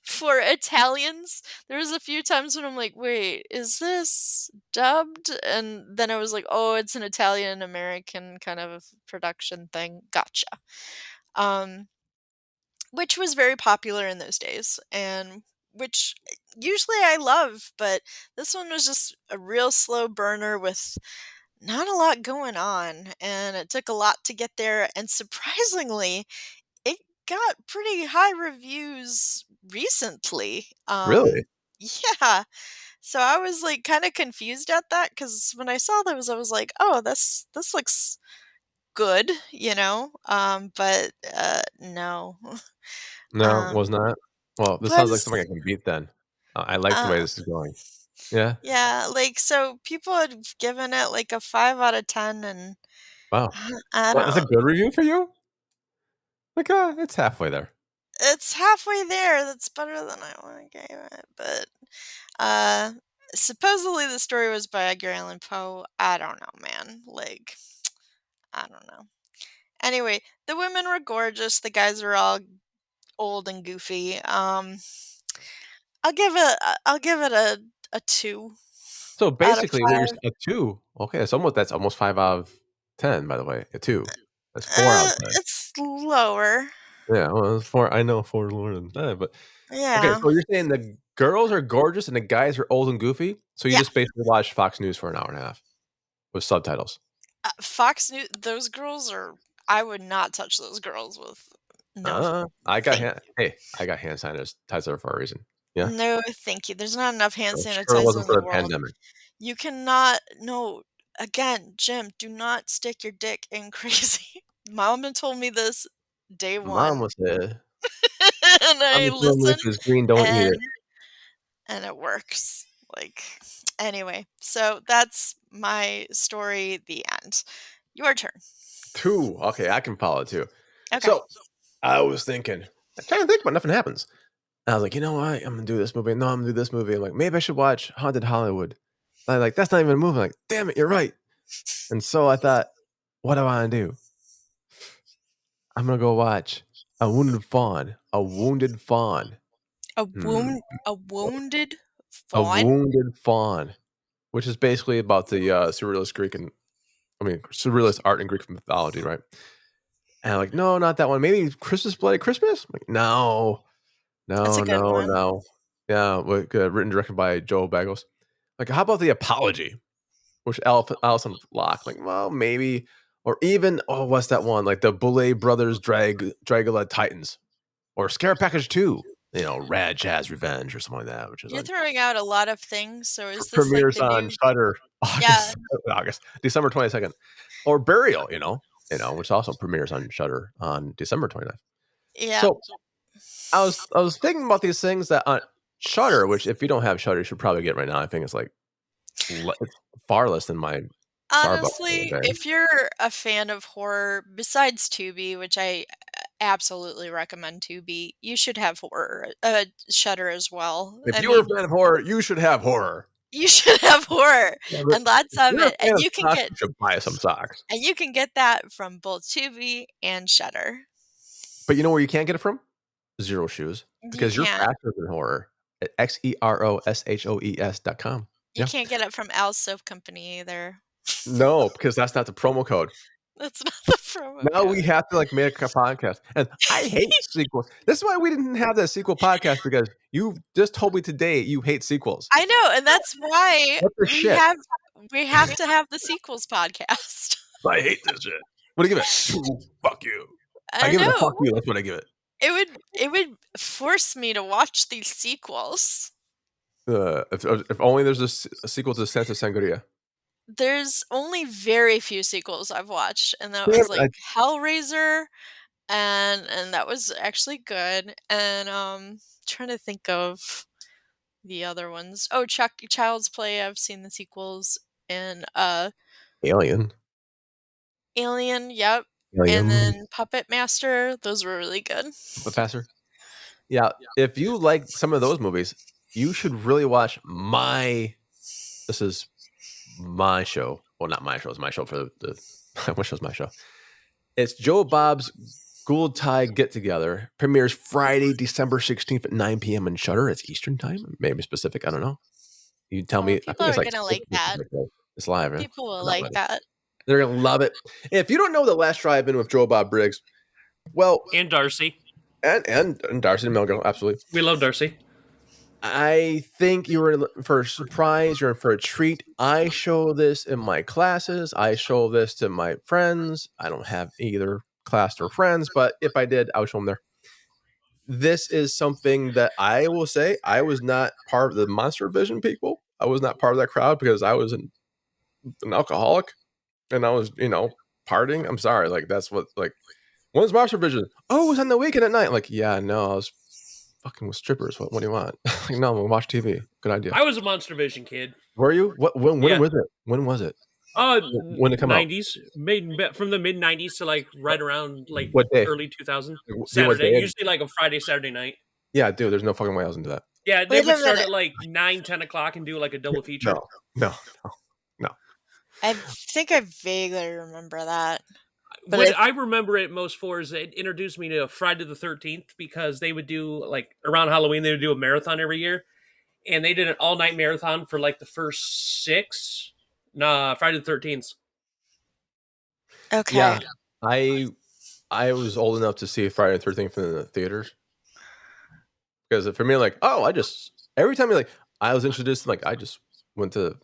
For Italians, there was a few times when I'm like, "Wait, is this dubbed?" And then I was like, "Oh, it's an Italian American kind of production thing. Gotcha." Um, which was very popular in those days, and which usually I love, but this one was just a real slow burner with not a lot going on, and it took a lot to get there, and surprisingly, it got pretty high reviews recently. Really? Yeah. So I was like kind of confused at that because when I saw those, I was like, "Oh, this looks good," you know. But no. No, Um, was not. Well, this sounds like something I was can beat then. I like the way uh this is going. Yeah. yeah, like so people had given it like a 5 out of 10, and Wow. I Well, that's a don't. good review for you? Like, it's halfway there. It's halfway there. That's better than I want to give it, but Uh, supposedly the story was by Edgar Allan Poe. I don't know, man. Like, I don't know. Anyway, the women were gorgeous. The guys are all old and goofy. I'll give it a 2 out of So, basically, what you're 5. a 2. Okay, that's almost 5 out of 10, by the way, a 2. That's 4 out of 10. It's lower. Yeah, well, it's 4 I know 4 is lower than 10, but okay, Yeah. so you're saying the girls are gorgeous and the guys are old and goofy? So you Yeah. just basically watch Fox News for an hour and a half with subtitles? Fox News. Those girls are. I would not touch those girls with no. I got Thank hand hey, I got hand sanitizer for a reason. Yeah? no, thank you. There's not enough hand I'm sure it sanitizer wasn't in for the the world. pandemic. You cannot no, again, Jim, do not stick your dick in crazy. Mama told me this day Mom 1, was there. and I Mama told me if listened, it's green, don't eat and it. it works. Like, anyway, so that's my story, the end. Your turn. 2. Okay, I can follow too. Okay. So, I was thinking I'm trying to think, but nothing happens. And I was like, "You know what? I'm gonna do this movie. No, I'm gonna do this movie." I'm like, "Maybe I should watch Haunted Hollywood." I'm like, "That's not even a movie." I'm like, "Damn it, you're right." And so I thought, "What do I wanna do?" I'm gonna go watch A Wounded Fawn. A Wounded Fawn. Hmm. A wounded A fawn? Wounded Fawn, which is basically about the, surrealist art in Greek mythology, right? And I'm like, "No, not that one. Maybe Christmas Bloody Christmas?" I'm like, "No. That's a No, good no, one. no." Yeah, written and directed by Joe Bagos. Like, how about The Apology, which Alison Locke? Like, well, maybe, or even what's that one? Like the Boulet Brothers Dragula Titans, or Scare Package 2. Rad Jazz Revenge or something like that, which is You're on throwing out a lot of things, so is this like premieres the on new. Shudder Yeah, December 22nd, or Burial. Which also premieres on Shudder on December 29th. yeah. So I was thinking about these things that on Shudder, which if you don't have Shudder, you should probably get right now. I think it's like it's far less than my Starbucks the Honestly, other day. if you're a fan of horror, besides Tubi, which I absolutely recommend Tubi, you should have horror, Shudder as well. If I you are a mean, fan of horror, you should have horror. you should have horror Yeah, but and lots if of you're a it, fan of socks, you should buy some socks. that from both Tubi and Shudder. But you know where you can't get it from? Zero Shoes, You because you're can't. faster than horror at XEROSHOES.com. You Yeah. can't get it from Al's Soap Company either. No, because that's not the promo code. That's not the promo Now we code. have to make a podcast. And I hate sequels. This is why we didn't have that sequel podcast, because you just told me today you hate sequels. I know, and that's why What the shit? we have to have the sequels podcast. I hate this shit. What do you give it? 2. Fuck you. I I give it a fuck know. you. That's what I give it. It would force me to watch these sequels. If only there's a sequel to Santa Sangria. There's only very few sequels I've watched, and that Damn, was like Hellraiser, and that was actually good. And trying to think of the other ones. Oh, Child's Play, I've seen the sequels, and Alien. Alien, yep. And Alien. then Puppet Master, those were really good. But faster. Yeah, if you like some of those movies, you should really watch this is my show. Well, not my show. It's my show for the what show's my show? It's Joe Bob's Ghoul Tide Get Together. Premieres Friday, December 16th at 9 p.m. in Shudder. It's Eastern time, maybe Pacific. I don't know. You tell me. I People think it's are like gonna like that. It's live. Right? People will I'm not like ready. that. They're gonna love it. If you don't know The Last Drive-In with Joe Bob Briggs, well, And Darcy. and Darcy and Melgo, absolutely. We love Darcy. I think you were in for a surprise. You're in for a treat. I show this in my classes. I show this to my friends. I don't have either class or friends, but if I did, I would show them there. This is something that I will say I was not part of the Monster Vision people. I was not part of that crowd because I was an alcoholic and I was, partying. I'm sorry. Like, that's what, like, when's Monster Vision? Oh, it was on the weekend at night. Like, yeah, no, I was fucking with strippers. What do you want? Like, no, we'll watch TV. Good idea. I was a Monster Vision kid. Were you? When Yeah. was it? When was it? When it come out? 90s, from the mid 90s to like right around like What day? early 2000. What Saturday, day? usually like a Friday, Saturday night. Yeah, dude, there's no fucking way I was into that. Yeah, they Wait a would start minute. at like 9, 10 o'clock and do like a double feature. No. I think I vaguely remember that. But What I remember it most for is it introduced me to Friday the 13th because they would do like around Halloween, they would do a marathon every year. And they did an all night marathon for like the first 6. Friday the 13th. Okay. Yeah, I was old enough to see Friday the 13th in the theaters because for me, like, every time I was introduced, like, I just went to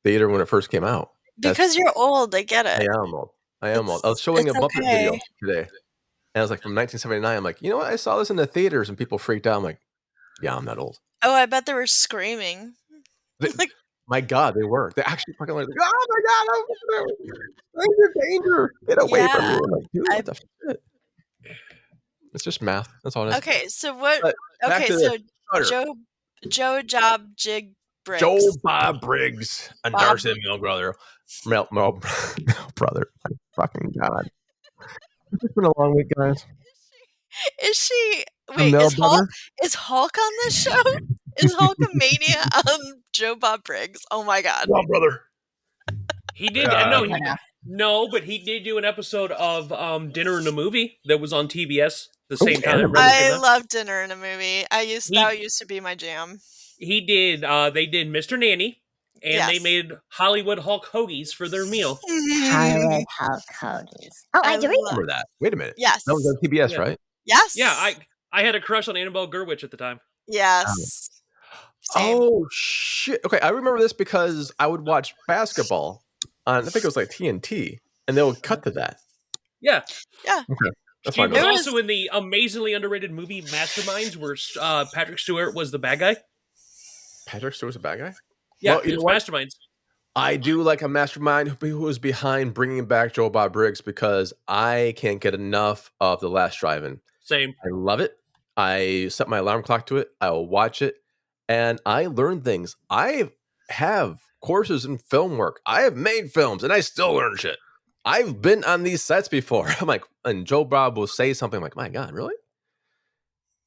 theater when it first came out. Because you're old, I get I it. am old. I was showing a it's Muppet video okay. today, and I was like, from 1979. I'm like, you know what? I saw this in the theaters, and people freaked out. I'm like, yeah, I'm that old. Oh, I bet they were screaming. My God, they were. They actually fucking like, oh my God, danger! Get away from me! Yeah, I'm like, dude, what the shit? It's just math. That's all it is. Okay, so what? But back Okay, to so Shudder. Joe Job Jig Briggs. Joe Bob Briggs and Darcy and Mel brother. Mel brother. My fucking God. It's been a long week, guys. Is she? I'm Wait, Mel is Hulk on this show? Is Hulkamania Joe Bob Briggs? Oh my God. Mel brother. He did. But he did do an episode of Dinner in a Movie that was on TBS the same time. I love Dinner in a Movie. That used to be my jam. He did. They did Mr. Nanny, and they made Hollywood Hulk hoagies for their meal. Hollywood Hulk hoagies. Oh, I do remember that. Wait a minute. Yes. That was on TBS, right? Yes. Yeah, I had a crush on Annabelle Gurwitch at the time. Yes. Same. Oh shit! Okay, I remember this because I would watch basketball on, I think it was like TNT, and they would cut to that. Yeah. Okay, that's She fine. was also in the amazingly underrated movie Masterminds, where Patrick Stewart was the bad guy. Patrick Stewart's a bad guy? Yeah, Well, it's Masterminds. I do like a mastermind who was behind bringing back Joe Bob Briggs because I can't get enough of The Last Drive-In. Same. I love it. I set my alarm clock to it. I will watch it, and I learn things. I have courses in film work. I have made films, and I still learn shit. I've been on these sets before. I'm like, and Joe Bob will say something like, "My God, really?"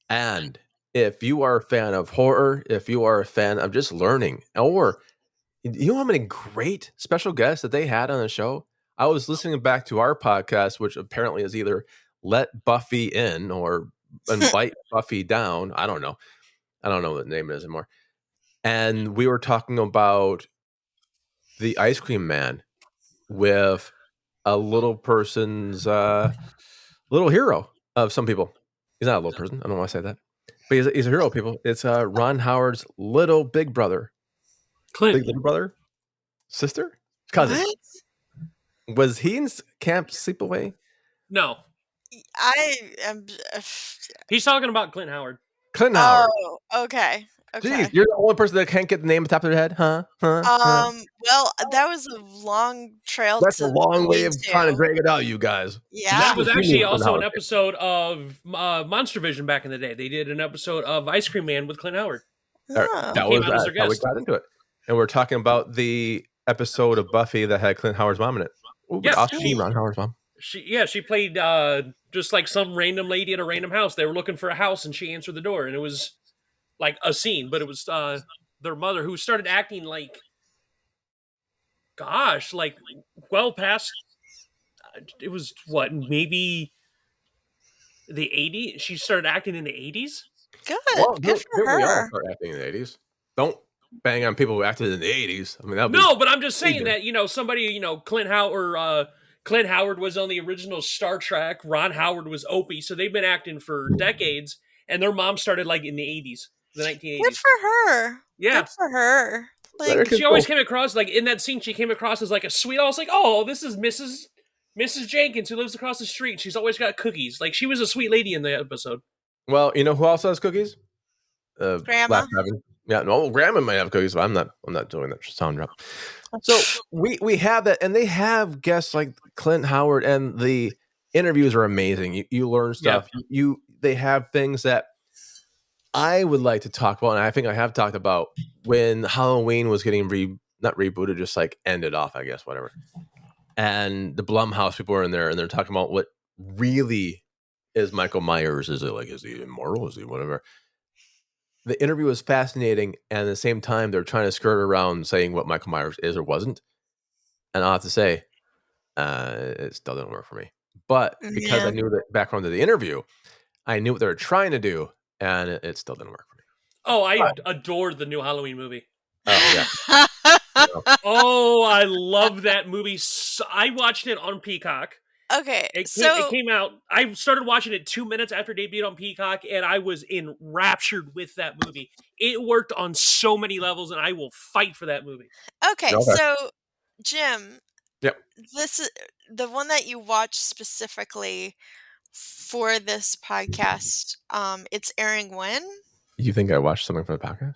And if you are a fan of horror, if you are a fan of just learning, or you know how many great special guests that they had on the show? I was listening back to our podcast, which apparently is either Let Buffy In or Invite Buffy Down. I don't know. I don't know what the name is anymore. And we were talking about the ice cream man with a little person's little hero of some people. He's not a little person. I don't want to say that. But he's a hero, people. It's Ron Howard's little big brother. Clint. Big little brother? Sister? Cousin. What? Was he in Camp Sleepaway? No. I am. He's talking about Clint Howard. Clint Howard. Oh, okay. Jeez, you're the only person that can't get the name at the top of their head, huh? Well, that was a long trail. That's a long way of trying to drag it out, you guys. Yeah. That was actually also an episode of Monster Vision back in the day. They did an episode of Ice Cream Man with Clint Howard. Oh. Came out as their how we guest. got into it. And we're talking about the episode of Buffy that had Clint Howard's mom in it. Ooh, but Yeah. also Ron Howard's mom. She played just like some random lady at a random house. They were looking for a house, and she answered the door, and it was like a scene, but it was their mother who started acting like, gosh, like well past. It was what, maybe the 80s. She started acting in the 80s. Good. Well, Good for didn't we all her. start acting in the 80s? Don't bang on people who acted in the 80s. I mean, that would No, be but I'm just saying aging. that, somebody, Clint Howard was on the original Star Trek. Ron Howard was Opie, so they've been acting for decades, and their mom started like in the 80s, the Good 1980s. for her. Yeah. Good for her. Better Like, She always control. came across, like, in that scene, she came across as like a sweet. I was like, oh, this is Mrs. Jenkins who lives across the street. She's always got cookies. Like, she was a sweet lady in the episode. Well, you know who else has cookies? Grandma. Last Heaven. Yeah, no, Grandma might have cookies, but I'm not doing that sound drop. So we have that, and they have guests like Clint Howard, and the interviews are amazing. You learn stuff. They have things that I would like to talk about, and I think I have talked about when Halloween was getting not rebooted, just like ended off, I guess, whatever. And the Blumhouse people are in there, and they're talking about what really is Michael Myers. Is he immortal? Is he whatever? The interview was fascinating, and at the same time, they're trying to skirt around saying what Michael Myers is or wasn't. And I'll have to say, it still didn't work for me. But because I knew the background of the interview, I knew what they were trying to do, and it still didn't work for me. Oh, I adored the new Halloween movie. Oh, yeah. Oh, I love that movie. I watched it on Peacock. Okay, It so came out. I started watching it 2 minutes after it debuted on Peacock, and I was enraptured with that movie. It worked on so many levels, and I will fight for that movie. okay, Okay. so Jim, Yep. this is the one that you watched specifically for this podcast. It's airing when? You think I watched something from the podcast?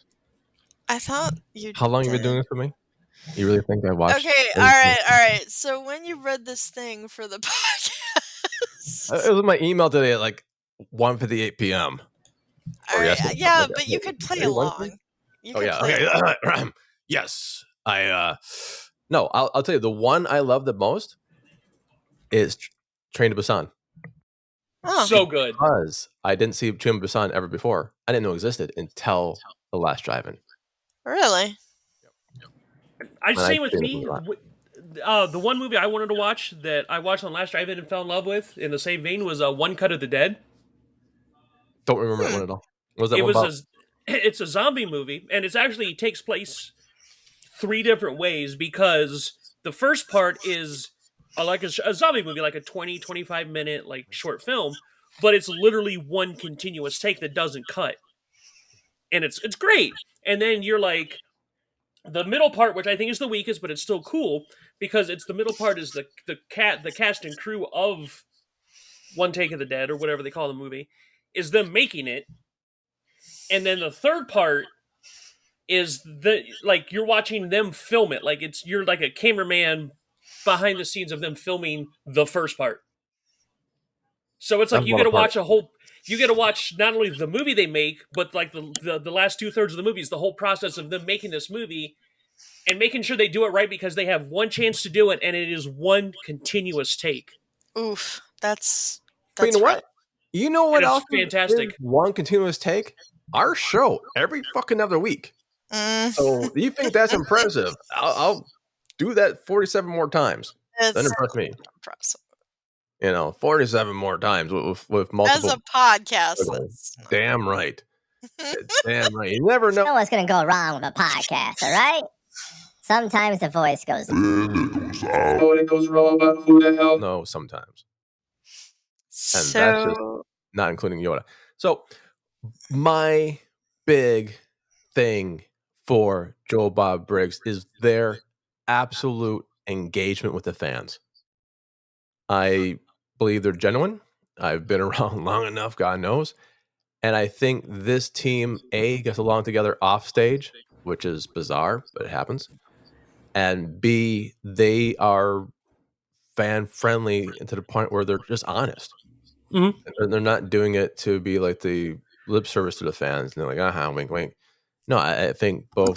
I thought you How long did. have you been doing this with me? You really think I watched? Okay, all right. So when you read this thing for the podcast, It was in my email today at like 1:58 p.m. all right, yeah, but you could play along. You could play along. Okay. Yes, no, I'll tell you the one I love the most is Train to Busan. Oh, So good. Because I didn't see Train to Busan ever before. I didn't know it existed until The Last Drive-In. really? I say with did me, the one movie I wanted to watch that I watched on Last Drive-In and fell in love with in the same vein was One Cut of the Dead. Don't remember that one at all. What was that It one was about? it's a zombie movie, and it actually takes place 3 different ways, because the first part is like a zombie movie, like a 20-25 minute like short film, but it's literally one continuous take that doesn't cut, and it's great. And then you're like, the middle part, which I think is the weakest, but it's still cool, because it's the middle part is the cast and crew of One Take of the Dead, or whatever they call the movie, is them making it. And then the third part is you're watching them film it, like you're like a cameraman behind the scenes of them filming the first part. So it's like That's you a lot get to of parts. you get to watch not only the movie they make, but like the last 2/3 of the movie is the whole process of them making this movie and making sure they do it right, because they have one chance to do it, and it is one continuous take. Oof, that's But you know rough. what? You know what And it's else fantastic. is one continuous take? Our show every fucking other week. Mm, So you think that's impressive? I'll do that 47 more times. That it's impressed me. impressive. 47 more times with As multiple. a podcast, that's not- Damn right. It's damn right. You never know. know what's going to go wrong with a podcast, all right? Sometimes the voice goes. When it goes wrong, but who the hell? No, sometimes. And that's just so not including Yoda. So my big thing for Joe Bob Briggs is their absolute engagement with the fans. I believe they're genuine. I've been around long enough, God knows. And I think this team, A, gets along together off stage, which is bizarre, but it happens. And B, they are fan friendly to the point where they're just honest. Mhm. And they're not doing it to be like the lip service to the fans. And they're like, wink, wink. No, I think both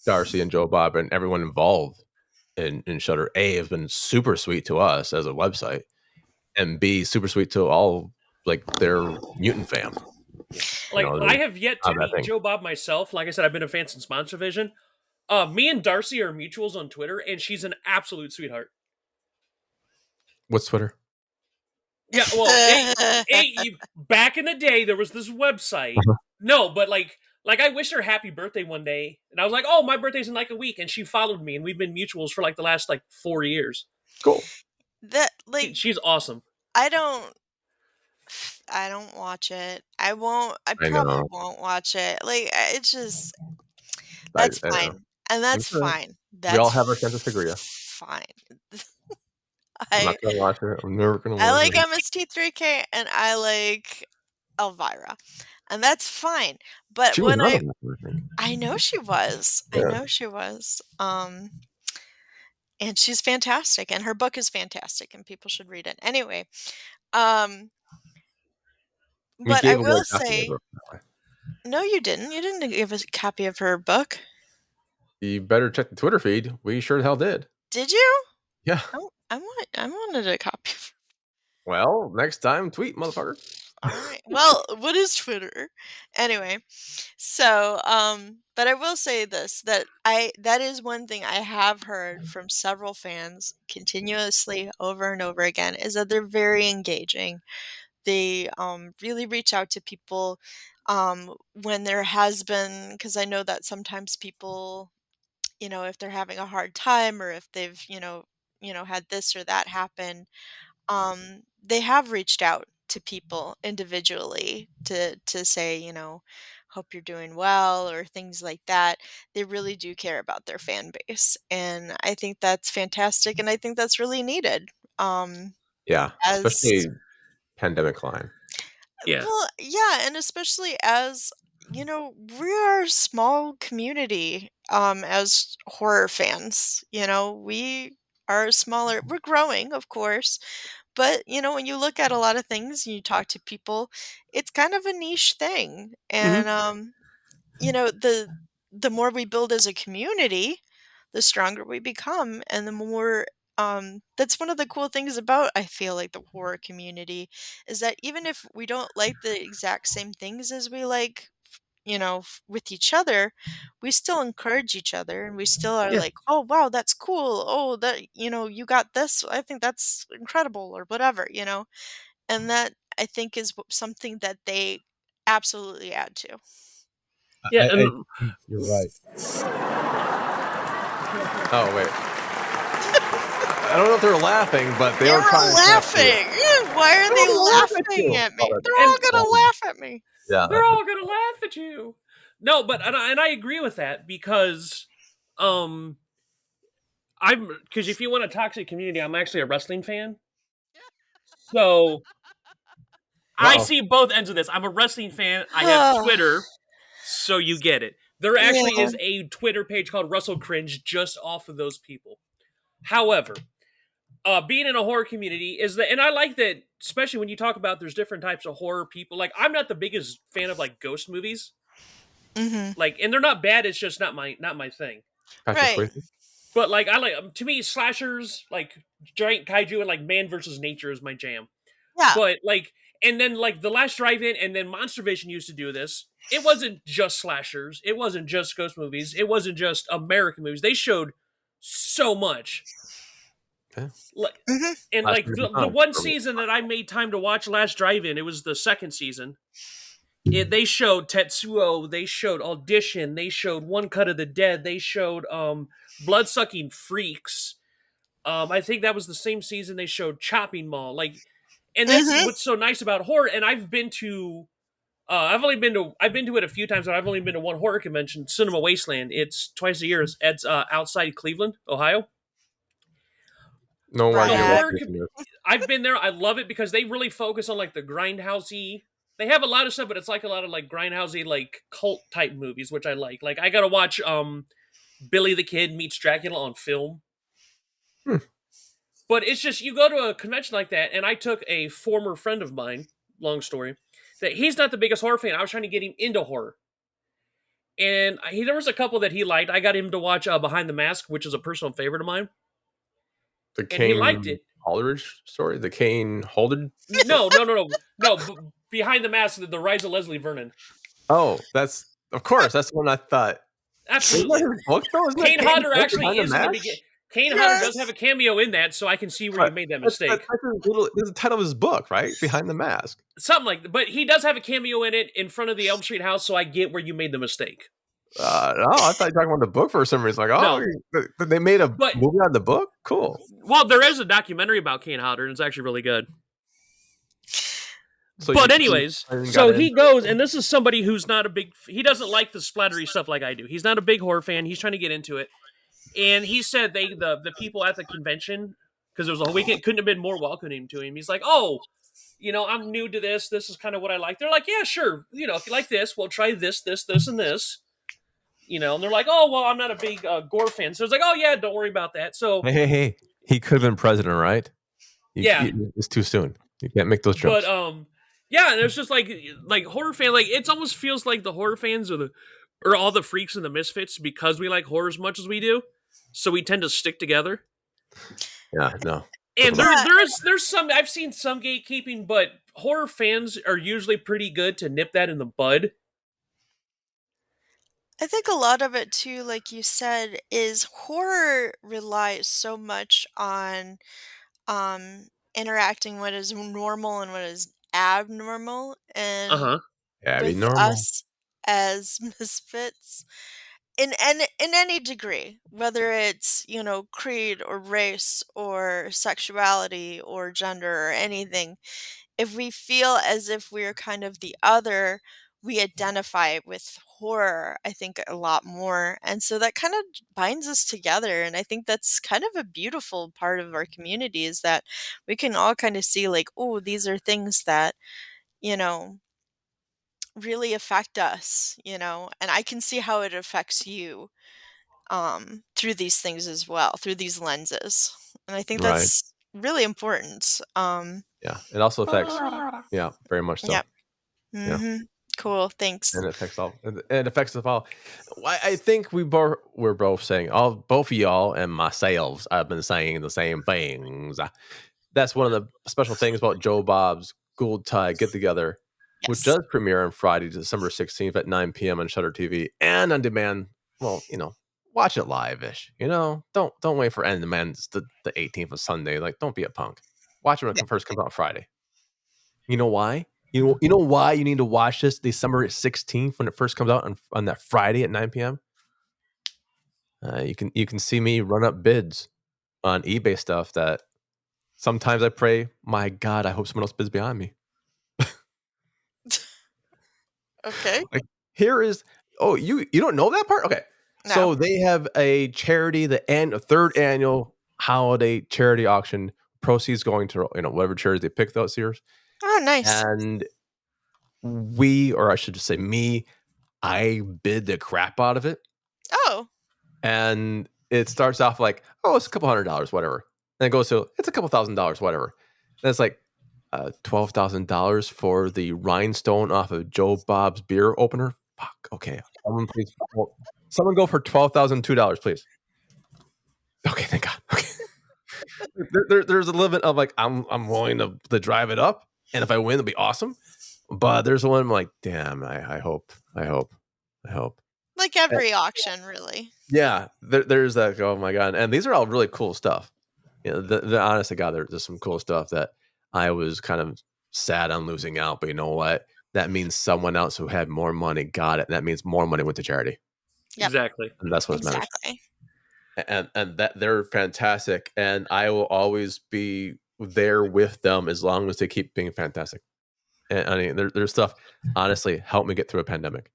Darcy and Joe Bob and everyone involved in Shudder A has been super sweet to us as a website, and B super sweet to all like their mutant fam. Like, I have yet to Not a bad meet thing. Joe Bob myself. Like I said, I've been a fan since Monster Vision. Me and Darcy are mutuals on Twitter, and she's an absolute sweetheart. What's Twitter? Yeah, well, back in the day, there was this website. Uh-huh. No, but like I wished her happy birthday one day, and I was like, "Oh, my birthday's in like a week," and she followed me, and we've been mutuals for like the last like 4 years. Cool. That like She's awesome. I don't watch it. I won't. I I probably know. won't watch it. Like it's just I that's know. fine, and that's It's all right. fine. We all That's have our sense of sangria. fine. I'm not gonna watch it. I'm never gonna I watch like it. MST3K and I like Elvira, and that's fine. But She was when not on that, I think. I know she was, I Yeah. know she was, and she's fantastic, and her book is fantastic, and people should read it. Anyway, um, We but I gave away will a copy of say, her. no, you didn't. You didn't give us a copy of her book, You better check the Twitter feed. We sure the hell did. did you? Yeah. Oh, I wanted a copy. Well, next time, tweet, motherfucker. All right. Well, what is Twitter? Anyway, so but I will say this that is one thing I have heard from several fans continuously over and over again is that they're very engaging. They really reach out to people when there has been because I know that sometimes people, if they're having a hard time or if they've, had this or that happen, they have reached out to people individually to say, hope you're doing well or things like that. They really do care about their fan base, and I think that's fantastic, and I think that's really needed. Yeah, As especially pandemic line. Yeah. well, yeah, and especially as we are a small community as horror fans. We are smaller. We're growing, of course, but, when you look at a lot of things and you talk to people, it's kind of a niche thing. Mhm. And the more we build as a community, the stronger we become and the more that's one of the cool things about I feel like the horror community is that even if we don't like the exact same things as we like, with each other, we still encourage each other and we still are Yeah. like, oh, wow, that's cool. Oh, that, you got this. I think that's incredible or whatever, and that I think is something that they absolutely add to. Yeah, I and think you're right. Oh, wait. I don't know if they were laughing, but they were trying to laughing. Why are they laughing at me? They're all And- gonna laugh at me. Yeah. they're all gonna laugh at you. No, but and I agree with that because I'm because if you want a toxic community, I'm actually a wrestling fan. So I Uh-oh. see both ends of this. I'm a wrestling fan. I have Twitter, so you get it. There actually Yeah. is a Twitter page called Russell Cringe just off of those people. However, being in a horror community is that, and I like that, especially when you talk about there's different types of horror people. Like, I'm not the biggest fan of like ghost movies. Mm-hmm. Like, and they're not bad. It's just not my thing. Patrick Right. Swayze? But like, I like to me slashers, like giant kaiju and like man versus nature is my jam. Yeah. But like, and then like the last drive-in, and then Monster Vision used to do this. It wasn't just slashers. It wasn't just ghost movies. It wasn't just American movies. They showed so much. Yeah. Like, Mm-hmm. and Last like Movie the Found one for me. season that I made time to watch last drive-in, it was the second season. They showed Tetsuo, they showed Audition, they showed One Cut of the Dead, they showed Blood-Sucking Freaks. I think that was the same season they showed Chopping Mall. Like, and that's Mm-hmm. what's so nice about horror. And I've been to I've been to it a few times, but I've only been to one horror convention, Cinema Wasteland. It's twice a year. It's outside Cleveland, Ohio. No The idea Brad. what horror station it is. I've been there. I love it because they really focus on like the grindhousey. They have a lot of stuff, but it's like a lot of like grindhousey, like cult type movies, which I like. Like I gotta watch Billy the Kid meets Dracula on film. Hmm. But it's just you go to a convention like that, and I took a former friend of mine. Long story, that he's not the biggest horror fan. I was trying to get him into horror, And there was a couple that he liked. I got him to watch Behind the Mask, which is a personal favorite of mine, The and he liked Kane it. Halderidge story? The Kane Haldered? No. Behind the Mask, the Rise of Leslie Vernon. Oh, of course, that's the one I thought. Isn't Absolutely. that his book, though? Isn't that Kane Kane's Hodder book actually Behind the is in the Mask? beginning. Kane Hodder does have Yes. a cameo in that, so I can see where you But made that that's mistake. the title of his book, right? Behind the Mask. Something like that. But he does have a cameo in it in front of the Elm Street house, so I get where you made the mistake. No, I thought you were talking about the book for some reason. Like, No. they made a But movie out of the book? Cool. well, there is a documentary about Kane Hodder, and it's actually really good. So But anyways, got so in. he goes, and this is somebody who's not a big. He doesn't like the splattery stuff like I do. He's not a big horror fan. He's trying to get into it, and he said the people at the convention, because it was a whole weekend, couldn't have been more welcoming to him. He's like, oh, I'm new to this. This is kind of what I like. They're like, yeah, sure. If you like this, we'll try this, and this. And they're like, oh, well, I'm not a big gore fan. So it's like, oh yeah, don't worry about that. So Hey. He could have been president, right? Yeah. It's too soon. You can't make those jumps. But yeah, and it's just like horror fan, like it almost feels like the horror fans are all the freaks and the misfits because we like horror as much as we do. So we tend to stick together. Yeah, no. And there's some I've seen some gatekeeping, but horror fans are usually pretty good to nip that in the bud. I think a lot of it too, like you said, is horror relies so much on interacting what is normal and what is abnormal, and Uh-huh. Yeah, be with normal. us as misfits in any degree, whether it's creed or race or sexuality or gender or anything, if we feel as if we're kind of the other, we identify with horror, I think, a lot more. And so that kind of binds us together. And I think that's kind of a beautiful part of our community is that we can all kind of see, like, oh, these are things that, you know, really affect us, and I can see how it affects you through these things as well, through these lenses. And I think Right. that's really important. Yeah. It also affects. Yeah, very much so. Yep. Yeah. Mhm. Cool, thanks. And it affects all. And it affects us all. I think we're both saying both of y'all and myself. I've been saying the same things. That's one of the special things about Joe Bob's Gould Tie Get Together, which Yes. does premiere on Friday, December 16th at 9 p.m. on Shudder TV and on demand. Well, watch it live-ish. Don't wait for end demand the 18th of Sunday. Like, don't be a punk. Watch it when Yeah. it first comes out Friday. You know why? You know why you need to watch this December 16th when it first comes out on that Friday at 9 p.m. You can see me run up bids on eBay stuff that sometimes I pray, my God, I hope someone else bids behind me. Okay. Like, you don't know that part? Okay. No. So they have a charity, a third annual holiday charity auction, proceeds going to whatever charities they pick those years. Oh, nice. And or I should just say me, I bid the crap out of it. Oh. And it starts off like, oh, it's a couple $100, whatever. And it goes to, it's a couple $1,000s, whatever. And it's like $12,000 for the rhinestone off of Joe Bob's beer opener. Fuck. Okay. Someone go for $12,002, please. Okay, thank God. Okay. There's a little bit of like, I'm willing to drive it up. And if I win, it'll be awesome. But there's one I'm like, damn, I hope. Like every auction, really. Yeah, there's that. Oh my God! And these are all really cool stuff. The honest to God, there's some cool stuff that I was kind of sad on losing out. But you know what? That means someone else who had more money got it, and that means more money went to charity. Yep. Exactly. And that's what matters. Exactly. And that they're fantastic, and I will always be there with them as long as they keep being fantastic. And I mean, there's stuff. Honestly, helped me get through a pandemic.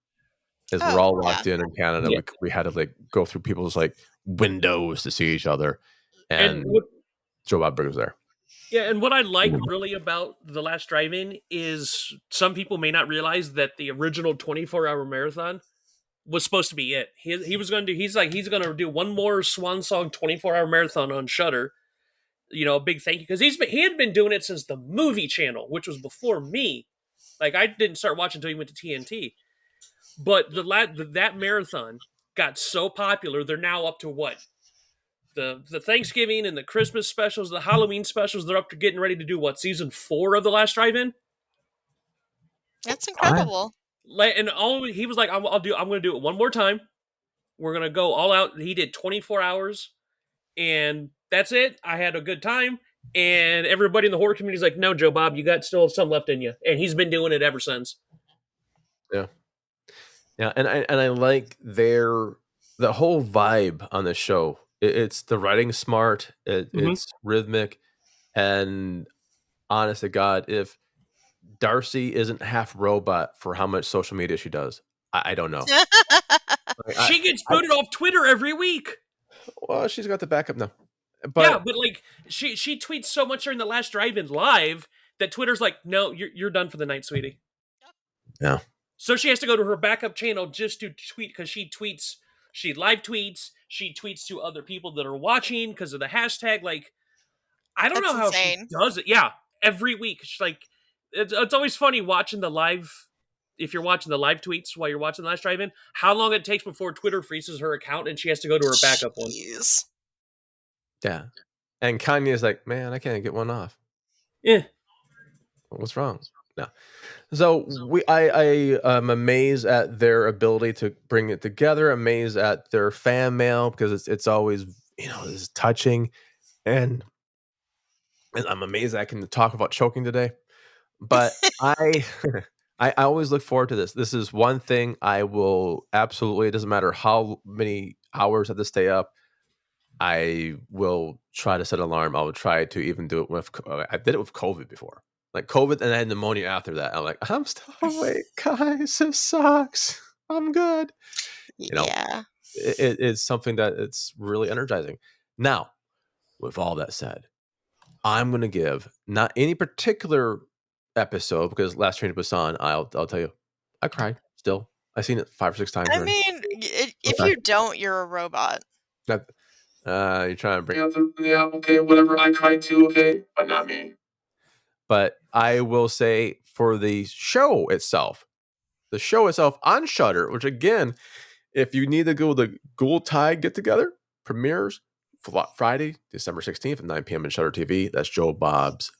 As we're all locked in Canada, Yeah. we had to like go through people's like windows to see each other, and Joe Bob Briggs was there. Yeah, and what I like really about the last drive-in is some people may not realize that the original 24-hour marathon was supposed to be it. He was going to do. He's going to do one more swan song 24-hour marathon on Shudder. A big thank you because he had been doing it since the movie channel, which was before me. Like I didn't start watching until he went to TNT. But that marathon got so popular, they're now up to what? The Thanksgiving and the Christmas specials, the Halloween specials, they're up to getting ready to do what, season 4 of The Last Drive-In? That's I, incredible. And he was like, I'm going to do it one more time. We're going to go all out. He did 24 hours, and that's it. I had a good time. And everybody in the horror community is like, no, Joe Bob, you got still some left in you. And he's been doing it ever since. yeah. Yeah, and I like the whole vibe on the show. It's the writing smart, it's rhythmic, and honest to God, if Darcy isn't half robot for how much social media she does, I don't know. She gets booted off Twitter every week. Well, she's got the backup now. But like she tweets so much during The Last Drive-In live that Twitter's like, no, you're done for the night, sweetie. Yeah. So she has to go to her backup channel just to tweet, because she live tweets, she tweets to other people that are watching because of the hashtag. Like, I don't know how she does it. Yeah, every week. She's like, it's always funny watching the live. If you're watching the live tweets while you're watching The Last Drive-In, how long it takes before Twitter freezes her account and she has to go to her backup one. Yeah. And Kanye's like, man, I can't get one off. Yeah. What's wrong? No. So I am amazed at their ability to bring it together, amazed at their fan mail, because it's always, it's touching. And I'm amazed I can talk about choking today. But I always look forward to this. This is one thing I will absolutely, it doesn't matter how many hours I have to stay up, I will try to set an alarm. I will try to even do it with, I did it with COVID before. Like COVID, and I had pneumonia after that. I'm like, I'm still awake, guys. This sucks. I'm good. Yeah. It's something that it's really energizing. Now, with all that said, I'm going to give not any particular episode, because Last Train to Busan, I'll tell you, I cried still. I've seen it 5 or 6 times. I mean, if you don't, you're a robot. You're trying to bring okay, whatever. I cried too, okay, but not me. But I will say, for the show itself on Shudder, which again, if you need to go to the Ghoul Tide get together, premieres Friday, December 16th at 9 p.m. in Shudder TV. That's Joe Bob's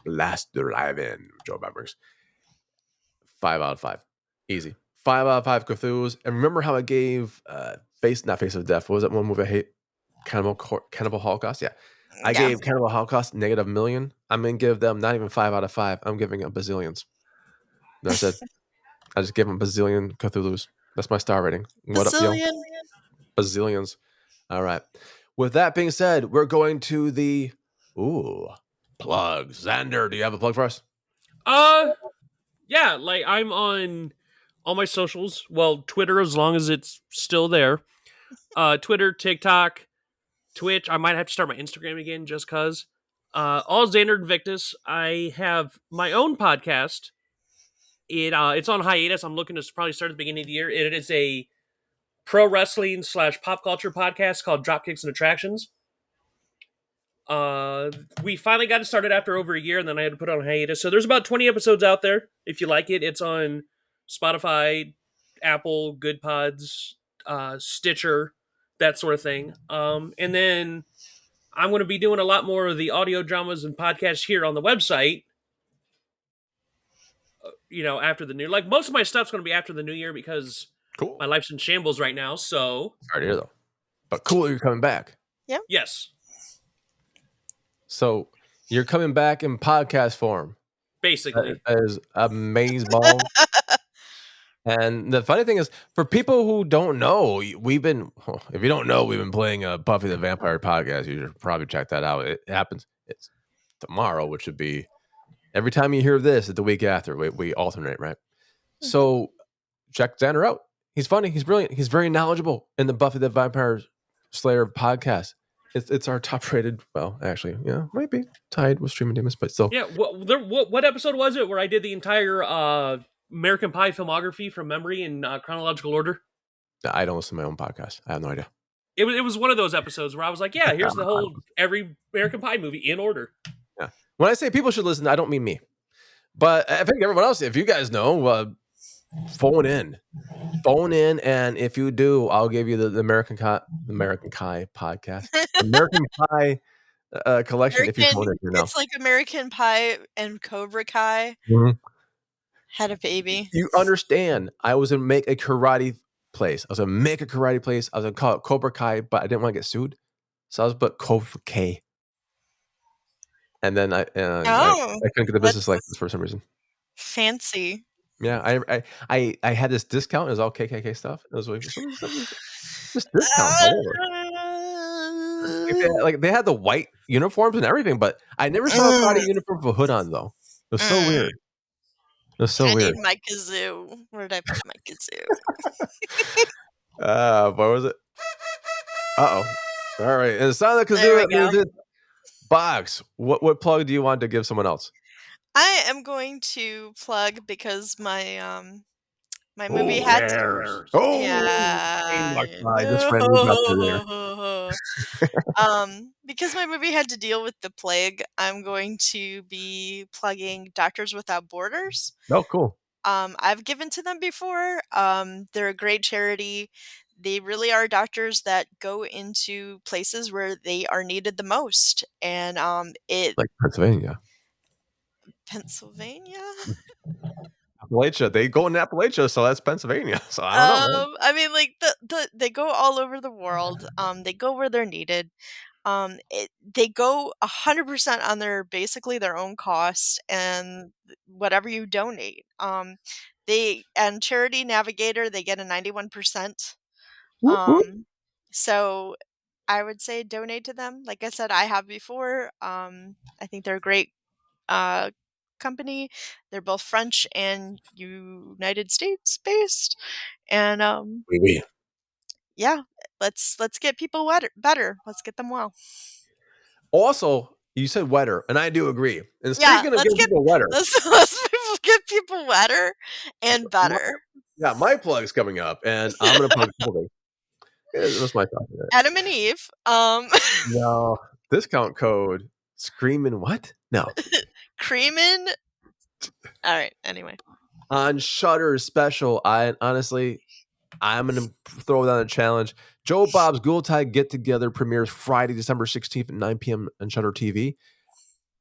Last Drive-In. Joe Bob Briggs. 5 out of 5. Easy. 5 out of 5 Cthulhu's. And remember how I gave not Face of Death. What was that one movie I hate? Cannibal Holocaust? Yeah. I gave Cannibal Holocaust -1,000,000. I'm going to give them not even 5 out of 5. I'm giving them bazillions. And I said, I just gave them bazillion Cthulhu's. That's my star rating. What up, yo? Bazillions. All right. With that being said, we're going to the plugs. Xander, do you have a plug for us? Yeah, like I'm on all my socials. Well, Twitter, as long as it's still there. Twitter, TikTok, Twitch. I might have to start my Instagram again just cause. All Xander Invictus. I have my own podcast. It's on hiatus. I'm looking to probably start at the beginning of the year. It is a pro wrestling / pop culture podcast called Dropkicks and Attractions. We finally got it started after over a year, and then I had to put it on hiatus. So there's about 20 episodes out there. If you like it, it's on Spotify, Apple, Good Pods, Stitcher, that sort of thing. And then I'm going to be doing a lot more of the audio dramas and podcasts here on the website. After the new, like most of my stuff's going to be after the new year because my life's in shambles right now. So sorry to hear though, but cool, you're coming back. Yeah. Yes. So you're coming back in podcast form. Basically. That is amazing. And the funny thing is, for people who don't know, if you don't know, we've been playing a Buffy the Vampire podcast. You should probably check that out. It happens. It's tomorrow, which would be every time you hear this, it's the week after. We alternate, right? Mm-hmm. So check Xander out. He's funny. He's brilliant. He's very knowledgeable in the Buffy the Vampire Slayer podcast. It's our top rated. Well, actually, yeah, might be tied with Streaming Demons, but still. Yeah. What episode was it where I did the entire American Pie filmography from memory in chronological order? I don't listen to my own podcast. I have no idea. It was one of those episodes where I was like, yeah, here's the whole every American Pie movie in order. Yeah. When I say people should listen, I don't mean me. But I think everyone else, if you guys know, phone in. Phone in, and if you do, I'll give you the American Kai podcast, American Pie collection. If you phone in, It's like American Pie and Cobra Kai had a baby. You understand? I was gonna make a karate place. I was gonna make a karate place. I was gonna call it Cobra Kai, but I didn't want to get sued, so I was put Cobra K. And then I couldn't get the business that's license for some reason. fancy. Yeah, I had this discount. It was all KKK stuff. It was like just discounts all over. Like they had the white uniforms and everything, but I never saw a karate uniform with a hood on though. It was so weird. It was so I weird. need my kazoo. Where did I put my kazoo? What was it? Uh-oh. All right. And the sound of the There kazoo we go. means it. Box. What plug do you want to give someone else? I am going to plug because my my movie had to. Oh, Yeah. this friend moved up to there. Because my movie had to deal with the plague, I'm going to be plugging Doctors Without Borders. Oh, cool. I've given to them before. They're a great charity. They really are doctors that go into places where they are needed the most. And Like Pennsylvania. Pennsylvania? Appalachia. They go in Appalachia, so that's Pennsylvania. So I don't know. I mean, like they go all over the world. They go where they're needed. They go 100% on basically their own cost and whatever you donate. They and Charity Navigator they get a 91%. So I would say donate to them. Like I said, I have before. I think they're a great company. They're both French and United States based, and Oui. yeah, let's get people better. Let's get them well. Also, you said wetter, and I do agree. And Yeah, speaking of getting people wetter, let's get people wetter and better. My plug's coming up, and I'm gonna plug something. That's my thought. Adam and Eve. No discount code. Screaming what? No. Creamin'. All right. Anyway, On Shudder special, I'm gonna throw down a challenge. Joe Bob's Ghoul Tide Get Together premieres Friday, December 16th at 9 p.m. on Shudder TV.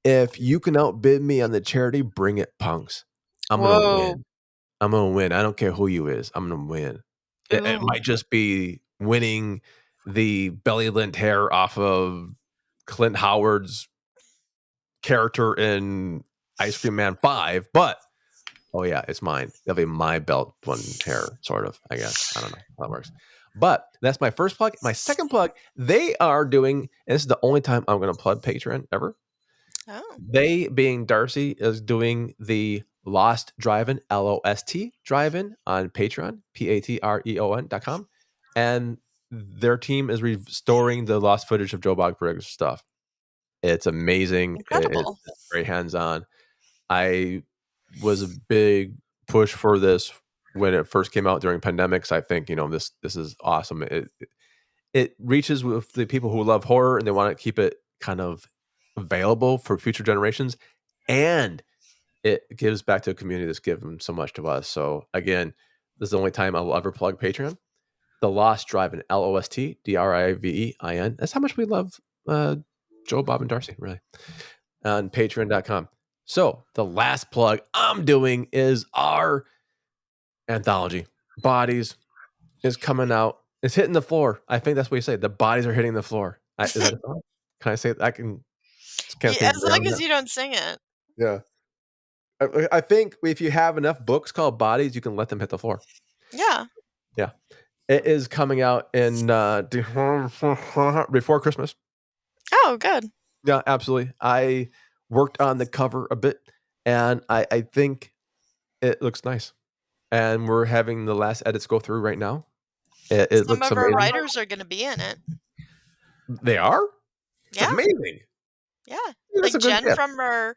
If you can outbid me on the charity, bring it, punks. I'm gonna win. I'm gonna win. I don't care who you is. I'm gonna win. It might just be winning the belly lint hair off of Clint Howard's character in Ice Cream Man 5, but oh yeah, it's mine. That'll be my belt one hair, sort of, I guess. I don't know how that works. But that's my first plug. My second plug, they are doing, and this is the only time I'm going to plug Patreon ever. oh, They, being Darcy, is doing the Lost Drive-In, LOST Drive-In on Patreon, Patreon.com. And their team is restoring the lost footage of Joe Bob Briggs stuff. It's amazing. incredible. It's very hands-on. I was a big push for this when it first came out during pandemics. I think, this is awesome. It reaches with the people who love horror and they want to keep it kind of available for future generations. And it gives back to a community that's given so much to us. So again, this is the only time I will ever plug Patreon. The Lost Drive-In, LOST DRIVEIN. That's how much we love Joe, Bob, and Darcy, really. On patreon.com. So the last plug I'm doing is our anthology. Bodies is coming out. It's hitting the floor. I think that's what you say. The bodies are hitting the floor. Is that a thought? Can I say that? Can't Yeah, as long as you don't sing it. Yeah. I think if you have enough books called Bodies, you can let them hit the floor. Yeah. Yeah. It is coming out in before Christmas. Oh, good. Yeah, absolutely. I worked on the cover a bit, and I think it looks nice. And we're having the last edits go through right now. It Some looks of our amazing. writers are going to be in it. They are? It's Yeah. amazing. Yeah. That's Like a good Jen gift. from our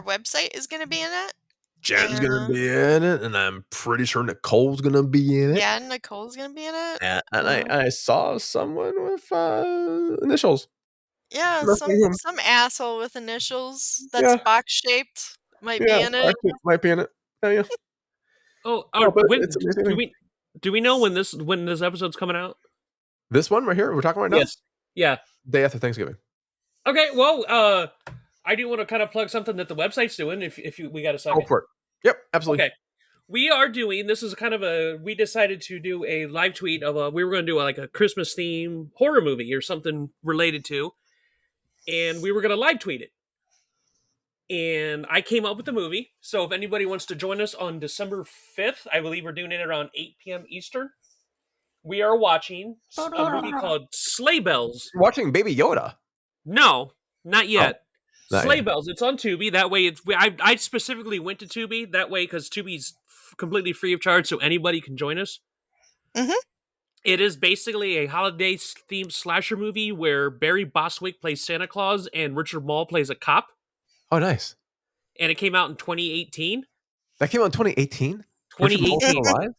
website is going to be in it. Jen's going to be in it, and I'm pretty sure Nicole's going to be in it. Yeah, Nicole's going to be in it. And I saw someone with initials. Yeah, some asshole with initials that's box shaped might be in it. Actually, might be in it. Yeah. but when it's amazing. do we know when this episode's coming out? This one right here we're talking right now? Yes. Yeah. Day after Thanksgiving. Okay, well, I do want to kind of plug something that the website's doing if we got a second. Go for it. Yep, absolutely. Okay. We are doing, this is kind of we decided to do a live tweet of we were going to do like a Christmas theme horror movie or something related to, and we were going to live tweet it. And I came up with the movie. So if anybody wants to join us on December 5th, I believe we're doing it around 8 p.m. Eastern. We are watching a movie called Sleigh Bells. You're watching Baby Yoda. No, not yet. Not Sleigh yet. Bells. It's on Tubi. That way, I specifically went to Tubi that way because Tubi's completely free of charge, so anybody can join us. Mhm. It is basically a holiday-themed slasher movie where Barry Bostwick plays Santa Claus and Richard Mall plays a cop. Oh, nice. And it came out in 2018. That came out in 2018? 2018. Alive?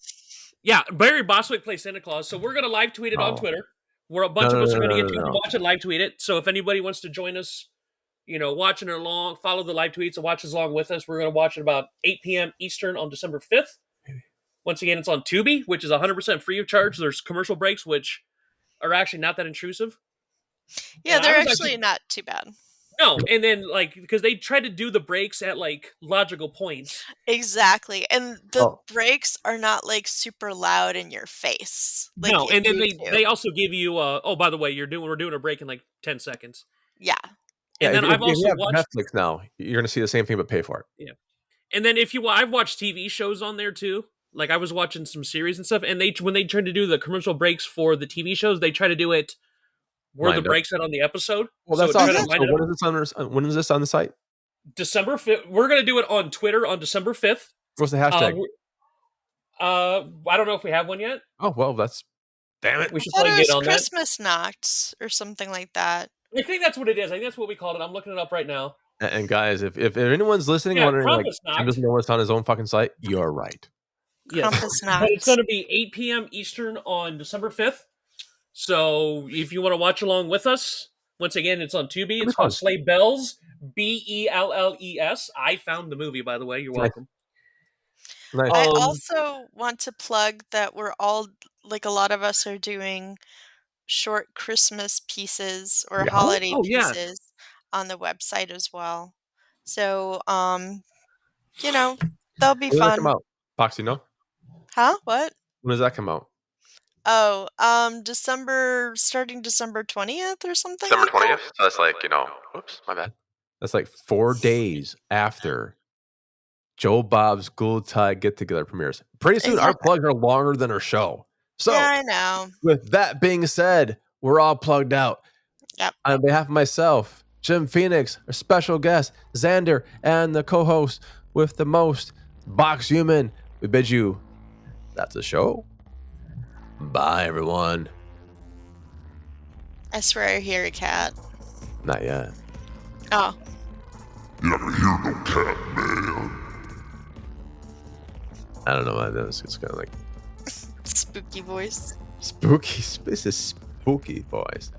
Yeah, Barry Bostwick plays Santa Claus. So we're going to live tweet it on Twitter. Where a bunch of us are going to get to watch it, live tweet it. So if anybody wants to join us, watching it along, follow the live tweets and watch us along with us, we're going to watch it about 8 p.m. Eastern on December 5th. Once again, it's on Tubi, which is 100% free of charge. There's commercial breaks, which are actually not that intrusive. Yeah, they're actually not too bad. No, and then, because they try to do the breaks at, logical points. Exactly, and the breaks are not, super loud in your face. No, and then they also give you, by the way, we're doing a break in, 10 seconds. Yeah. And then I've also watched Netflix now. You're going to see the same thing, but pay for it. Yeah. And then I've watched TV shows on there, too. Like, I was watching some series and stuff, and when they try to do the commercial breaks for the TV shows, they try to do it where the breaks at on the episode. Well, that's awesome. So when is this on the site? December 5th. We're going to do it on Twitter on December 5th. What's the hashtag? I don't know if we have one yet. Oh, well, damn it. We should probably get on that. Christmas Knocked or something like that. I think that's what it is. I think that's what we called it. I'm looking it up right now. And guys, if anyone's listening, wondering, Tim doesn't know what's on his own fucking site, you're right. Yes. But it's going to be 8 p.m. Eastern on December 5th. So if you want to watch along with us, once again, it's on Tubi. It's called Sleigh Bells, Belles. I found the movie, by the way. You're welcome. Nice. I also want to plug that we're all, a lot of us are doing short Christmas pieces or holiday pieces on the website as well. So, they'll be fun. When does that come out? Foxy, no? Huh? What? When does that come out? Oh, starting December 20th or something. December 20th? So that's whoops, my bad. That's 4 days after Joe Bob's Ghoul Tide Get Together premieres. Pretty soon, our plugs are longer than our show. So, yeah, I know. With that being said, we're all plugged out. Yep. On behalf of myself, Jim Phoenix, our special guest, Xander, and the co-host with the most, Box Human, we bid you, that's a show. Bye, everyone. I swear I hear a cat. Not yet. Oh. You never hear no cat, man. I don't know why this. It's kind of spooky voice. Spooky. This is spooky voice.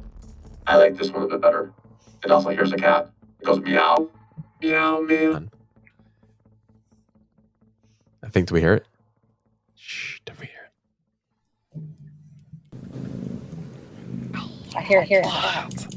I like this one a bit better. It also hears a cat. It goes meow. Meow, meow. I think, do we hear it? Shh, do we hear it? I hear it.